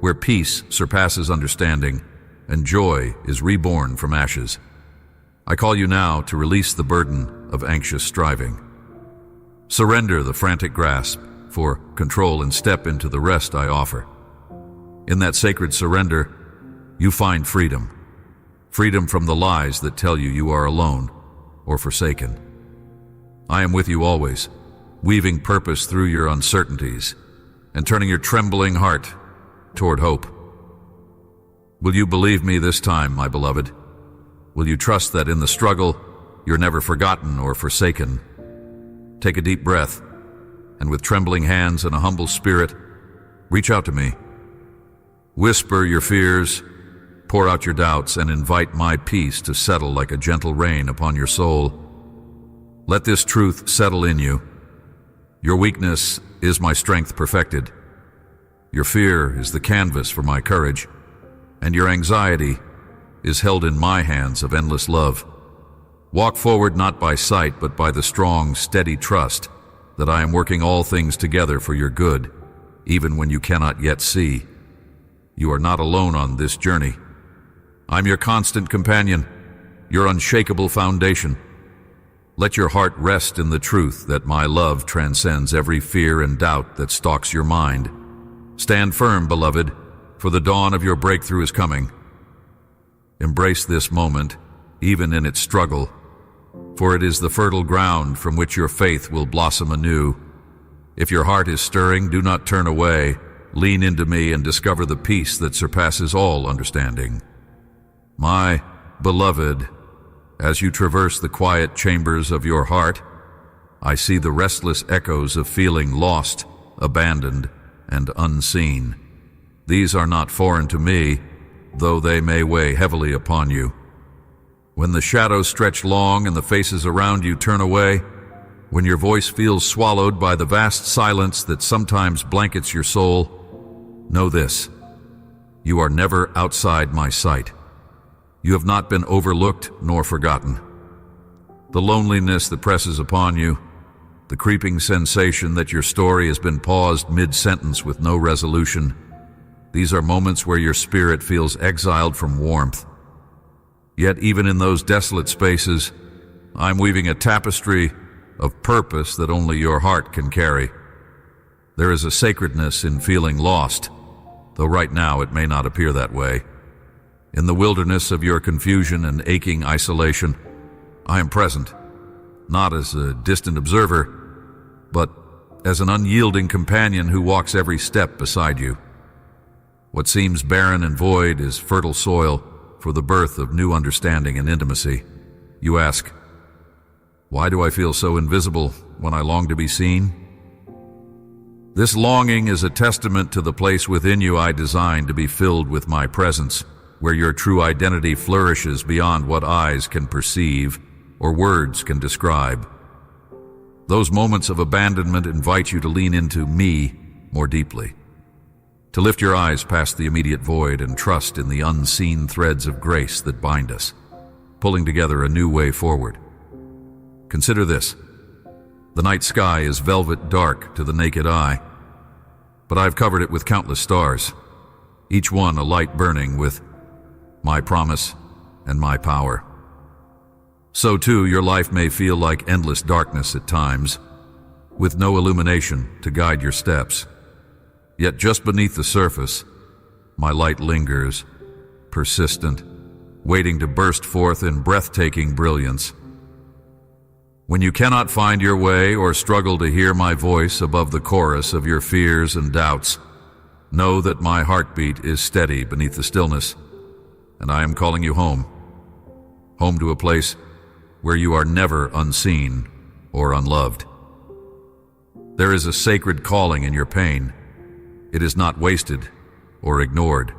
where peace surpasses understanding and joy is reborn from ashes. I call you now to release the burden of anxious striving. Surrender the frantic grasp for control and step into the rest I offer. In that sacred surrender, you find freedom. Freedom from the lies that tell you you are alone or forsaken. I am with you always, weaving purpose through your uncertainties and turning your trembling heart toward hope. Will you believe me this time, my beloved? Will you trust that in the struggle, you're never forgotten or forsaken? Take a deep breath, and with trembling hands and a humble spirit, reach out to me. Whisper your fears, pour out your doubts, and invite my peace to settle like a gentle rain upon your soul. Let this truth settle in you. Your weakness is my strength perfected. Your fear is the canvas for my courage, and your anxiety is held in my hands of endless love. Walk forward not by sight, but by the strong, steady trust that I am working all things together for your good, even when you cannot yet see. You are not alone on this journey. I'm your constant companion, your unshakable foundation. Let your heart rest in the truth that my love transcends every fear and doubt that stalks your mind. Stand firm, beloved, for the dawn of your breakthrough is coming. Embrace this moment, even in its struggle, for it is the fertile ground from which your faith will blossom anew. If your heart is stirring, do not turn away. Lean into me and discover the peace that surpasses all understanding. My beloved, as you traverse the quiet chambers of your heart, I see the restless echoes of feeling lost, abandoned, and unseen. These are not foreign to me, though they may weigh heavily upon you. When the shadows stretch long and the faces around you turn away, when your voice feels swallowed by the vast silence that sometimes blankets your soul, know this: you are never outside my sight. You have not been overlooked nor forgotten. The loneliness that presses upon you, the creeping sensation that your story has been paused mid-sentence with no resolution, these are moments where your spirit feels exiled from warmth. Yet even in those desolate spaces, I'm weaving a tapestry of purpose that only your heart can carry. There is a sacredness in feeling lost, though right now it may not appear that way. In the wilderness of your confusion and aching isolation, I am present, not as a distant observer, but as an unyielding companion who walks every step beside you. What seems barren and void is fertile soil for the birth of new understanding and intimacy. You ask, why do I feel so invisible when I long to be seen? This longing is a testament to the place within you I designed to be filled with my presence, where your true identity flourishes beyond what eyes can perceive or words can describe. Those moments of abandonment invite you to lean into me more deeply, to lift your eyes past the immediate void and trust in the unseen threads of grace that bind us, pulling together a new way forward. Consider this: the night sky is velvet dark to the naked eye, but I've covered it with countless stars, each one a light burning with my promise and my power. So too, your life may feel like endless darkness at times, with no illumination to guide your steps. Yet just beneath the surface, my light lingers, persistent, waiting to burst forth in breathtaking brilliance. When you cannot find your way or struggle to hear my voice above the chorus of your fears and doubts, know that my heartbeat is steady beneath the stillness, and I am calling you home. Home to a place where you are never unseen or unloved. There is a sacred calling in your pain. It is not wasted or ignored.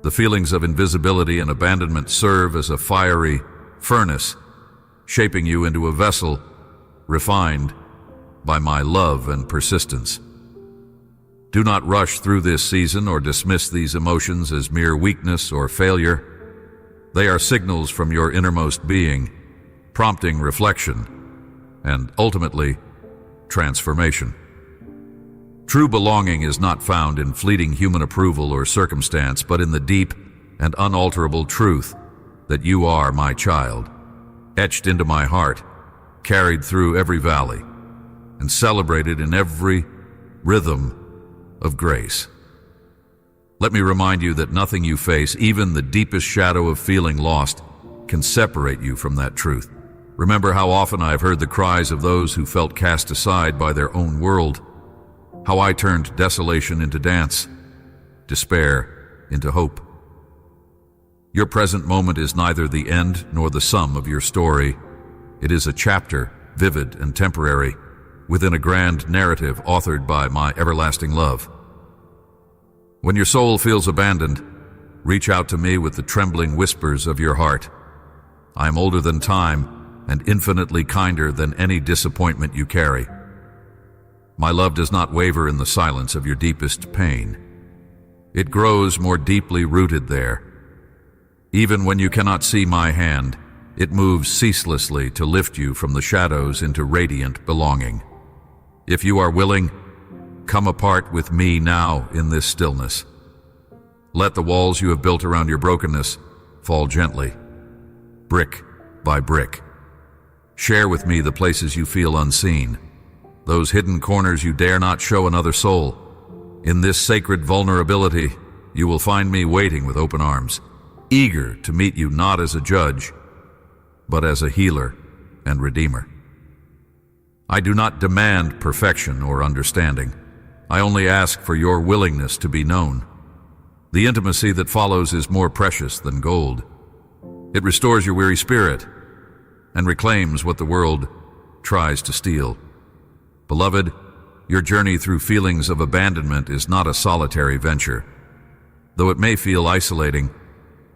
The feelings of invisibility and abandonment serve as a fiery furnace, shaping you into a vessel refined by my love and persistence. Do not rush through this season or dismiss these emotions as mere weakness or failure. They are signals from your innermost being, prompting reflection and, ultimately, transformation. True belonging is not found in fleeting human approval or circumstance, but in the deep and unalterable truth that you are my child, etched into my heart, carried through every valley, and celebrated in every rhythm of grace. Let me remind you that nothing you face, even the deepest shadow of feeling lost, can separate you from that truth. Remember how often I have heard the cries of those who felt cast aside by their own world, how I turned desolation into dance, despair into hope. Your present moment is neither the end nor the sum of your story. It is a chapter, vivid and temporary, within a grand narrative authored by my everlasting love. When your soul feels abandoned, reach out to me with the trembling whispers of your heart. I am older than time and infinitely kinder than any disappointment you carry. My love does not waver in the silence of your deepest pain. It grows more deeply rooted there. Even when you cannot see my hand, it moves ceaselessly to lift you from the shadows into radiant belonging. If you are willing, come apart with me now in this stillness. Let the walls you have built around your brokenness fall gently, brick by brick. Share with me the places you feel unseen, those hidden corners you dare not show another soul. In this sacred vulnerability, you will find me waiting with open arms, eager to meet you not as a judge, but as a healer and redeemer. I do not demand perfection or understanding. I only ask for your willingness to be known. The intimacy that follows is more precious than gold. It restores your weary spirit and reclaims what the world tries to steal. Beloved, your journey through feelings of abandonment is not a solitary venture. Though it may feel isolating,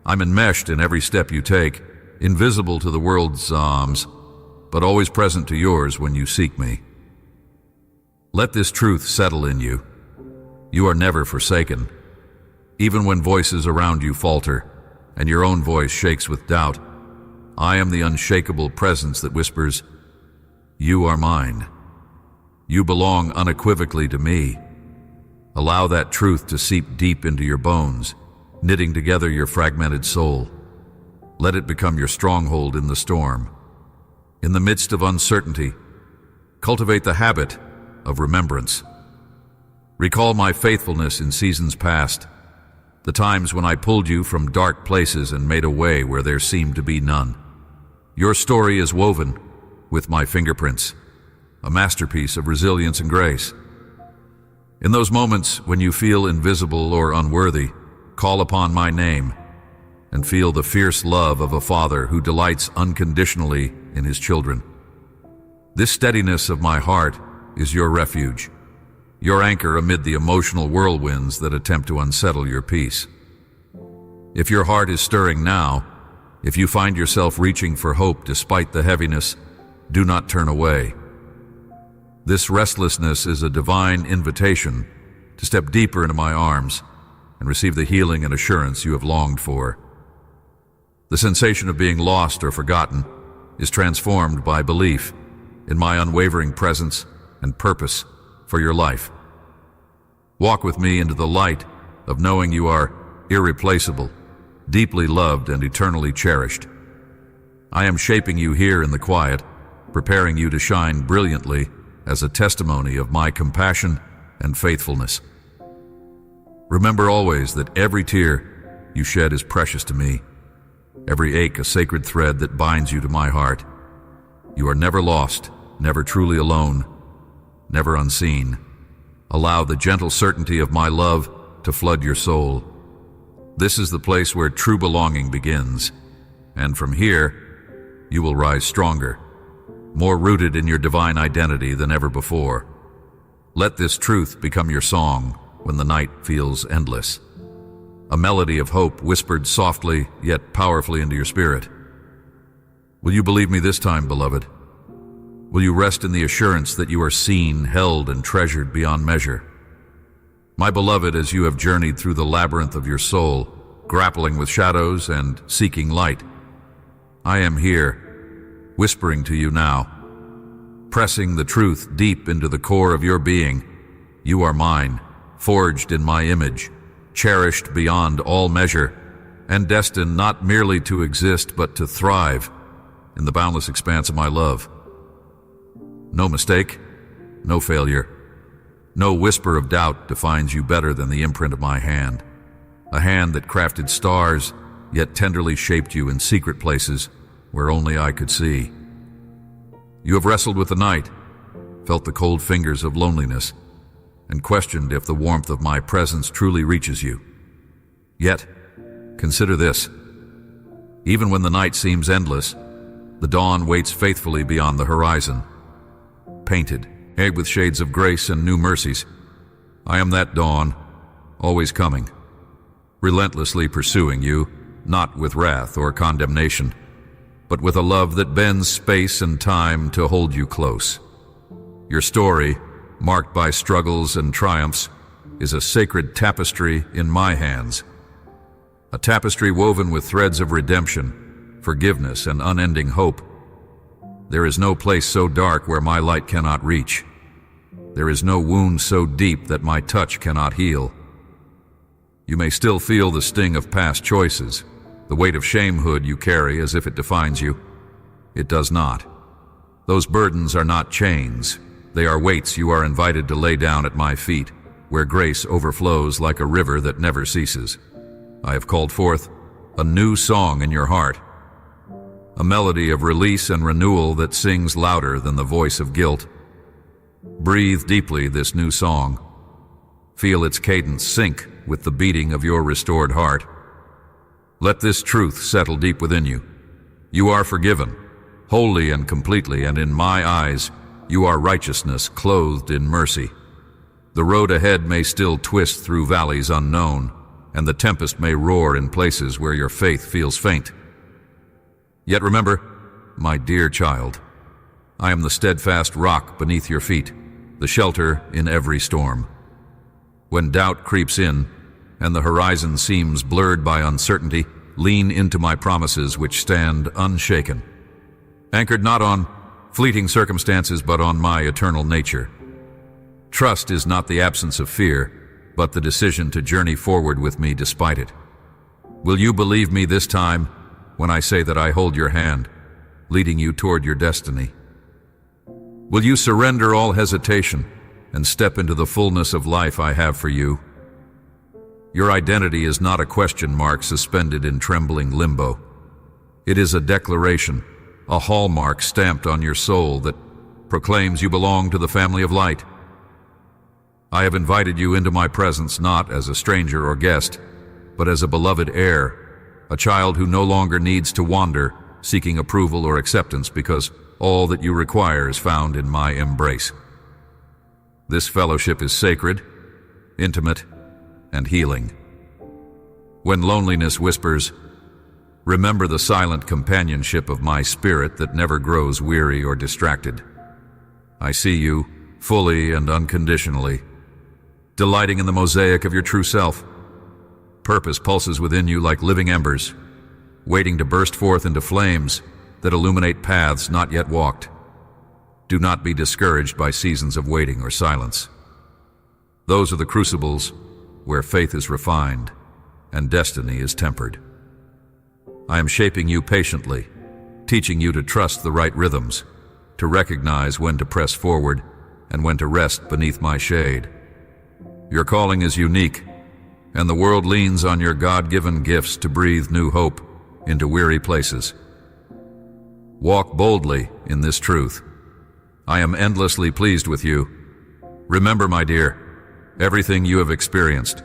I'm enmeshed in every step you take, invisible to the world's arms, but always present to yours when you seek me. Let this truth settle in you. You are never forsaken. Even when voices around you falter and your own voice shakes with doubt, I am the unshakable presence that whispers, "You are mine. You belong unequivocally to me." Allow that truth to seep deep into your bones, knitting together your fragmented soul. Let it become your stronghold in the storm. In the midst of uncertainty, cultivate the habit of remembrance. Recall my faithfulness in seasons past, the times when I pulled you from dark places and made a way where there seemed to be none. Your story is woven with my fingerprints, a masterpiece of resilience and grace. In those moments when you feel invisible or unworthy, call upon my name and feel the fierce love of a father who delights unconditionally in his children. This steadiness of my heart is your refuge, your anchor amid the emotional whirlwinds that attempt to unsettle your peace. If your heart is stirring now, if you find yourself reaching for hope despite the heaviness, do not turn away. This restlessness is a divine invitation to step deeper into my arms and receive the healing and assurance you have longed for. The sensation of being lost or forgotten is transformed by belief in my unwavering presence and purpose for your life. Walk with me into the light of knowing you are irreplaceable, deeply loved and eternally cherished. I am shaping you here in the quiet, preparing you to shine brilliantly as a testimony of my compassion and faithfulness. Remember always that every tear you shed is precious to me, every ache a sacred thread that binds you to my heart. You are never lost, never truly alone, never unseen. Allow the gentle certainty of my love to flood your soul. This is the place where true belonging begins, and from here, you will rise stronger, more rooted in your divine identity than ever before. Let this truth become your song when the night feels endless, a melody of hope whispered softly yet powerfully into your spirit. Will you believe me this time, beloved? Will you rest in the assurance that you are seen, held, and treasured beyond measure? My beloved, as you have journeyed through the labyrinth of your soul, grappling with shadows and seeking light, I am here, whispering to you now, pressing the truth deep into the core of your being. You are mine, forged in my image, cherished beyond all measure, and destined not merely to exist but to thrive in the boundless expanse of my love. No mistake, no failure, no whisper of doubt defines you better than the imprint of my hand, a hand that crafted stars yet tenderly shaped you in secret places where only I could see. You have wrestled with the night, felt the cold fingers of loneliness, and questioned if the warmth of my presence truly reaches you. Yet, consider this. Even when the night seems endless, the dawn waits faithfully beyond the horizon. Painted, with shades of grace and new mercies, I am that dawn, always coming, relentlessly pursuing you, not with wrath or condemnation, but with a love that bends space and time to hold you close. Your story, marked by struggles and triumphs, is a sacred tapestry in my hands. A tapestry woven with threads of redemption, forgiveness, and unending hope. There is no place so dark where my light cannot reach. There is no wound so deep that my touch cannot heal. You may still feel the sting of past choices, the weight of shamehood you carry as if it defines you. It does not. Those burdens are not chains. They are weights you are invited to lay down at my feet, where grace overflows like a river that never ceases. I have called forth a new song in your heart, a melody of release and renewal that sings louder than the voice of guilt. Breathe deeply this new song. Feel its cadence sync with the beating of your restored heart. Let this truth settle deep within you. You are forgiven, wholly and completely, and in my eyes, you are righteousness clothed in mercy. The road ahead may still twist through valleys unknown, and the tempest may roar in places where your faith feels faint. Yet remember, my dear child, I am the steadfast rock beneath your feet, the shelter in every storm. When doubt creeps in, and the horizon seems blurred by uncertainty, lean into my promises which stand unshaken, anchored not on fleeting circumstances but on my eternal nature. Trust is not the absence of fear, but the decision to journey forward with me despite it. Will you believe me this time when I say that I hold your hand, leading you toward your destiny? Will you surrender all hesitation and step into the fullness of life I have for you? Your identity is not a question mark suspended in trembling limbo. It is a declaration, a hallmark stamped on your soul that proclaims you belong to the family of light. I have invited you into my presence not as a stranger or guest, but as a beloved heir, a child who no longer needs to wander, seeking approval or acceptance because all that you require is found in my embrace. This fellowship is sacred, intimate, and healing. When loneliness whispers, remember the silent companionship of my spirit that never grows weary or distracted. I see you, fully and unconditionally, delighting in the mosaic of your true self. Purpose pulses within you like living embers, waiting to burst forth into flames that illuminate paths not yet walked. Do not be discouraged by seasons of waiting or silence. Those are the crucibles where faith is refined and destiny is tempered. I am shaping you patiently, teaching you to trust the right rhythms, to recognize when to press forward and when to rest beneath my shade. Your calling is unique, and the world leans on your God-given gifts to breathe new hope into weary places. Walk boldly in this truth. I am endlessly pleased with you. Remember, my dear, everything you have experienced,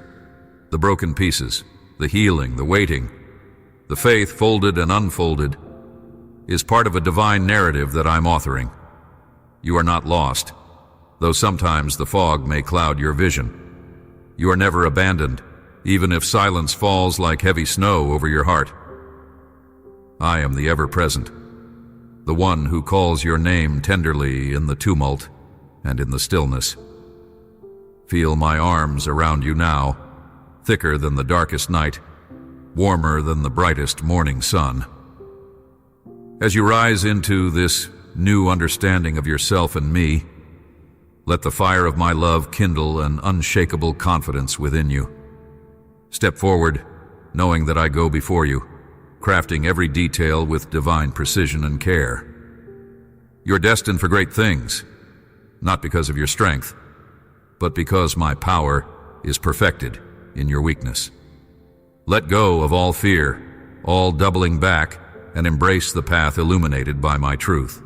the broken pieces, the healing, the waiting, the faith folded and unfolded, is part of a divine narrative that I'm authoring. You are not lost, though sometimes the fog may cloud your vision. You are never abandoned, even if silence falls like heavy snow over your heart. I am the ever-present, the one who calls your name tenderly in the tumult and in the stillness. Feel my arms around you now, thicker than the darkest night, warmer than the brightest morning sun. As you rise into this new understanding of yourself and me, let the fire of my love kindle an unshakable confidence within you. Step forward, knowing that I go before you, crafting every detail with divine precision and care. You're destined for great things, not because of your strength, but because my power is perfected in your weakness. Let go of all fear, all doubling back, and embrace the path illuminated by my truth.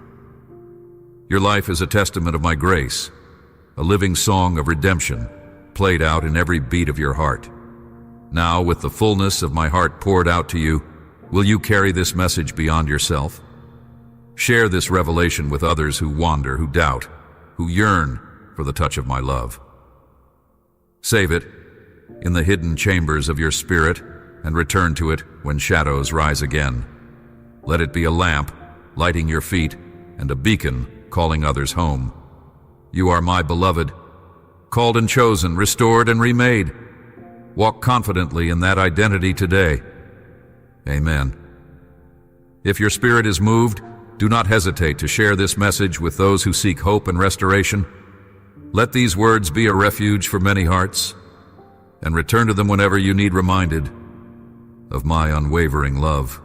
Your life is a testament of my grace, a living song of redemption played out in every beat of your heart. Now, with the fullness of my heart poured out to you, will you carry this message beyond yourself? Share this revelation with others who wander, who doubt, who yearn for the touch of my love. Save it in the hidden chambers of your spirit and return to it when shadows rise again. Let it be a lamp lighting your feet and a beacon calling others home. You are my beloved, called and chosen, restored and remade. Walk confidently in that identity today. Amen. If your spirit is moved, do not hesitate to share this message with those who seek hope and restoration. Let these words be a refuge for many hearts, and return to them whenever you need reminded of my unwavering love.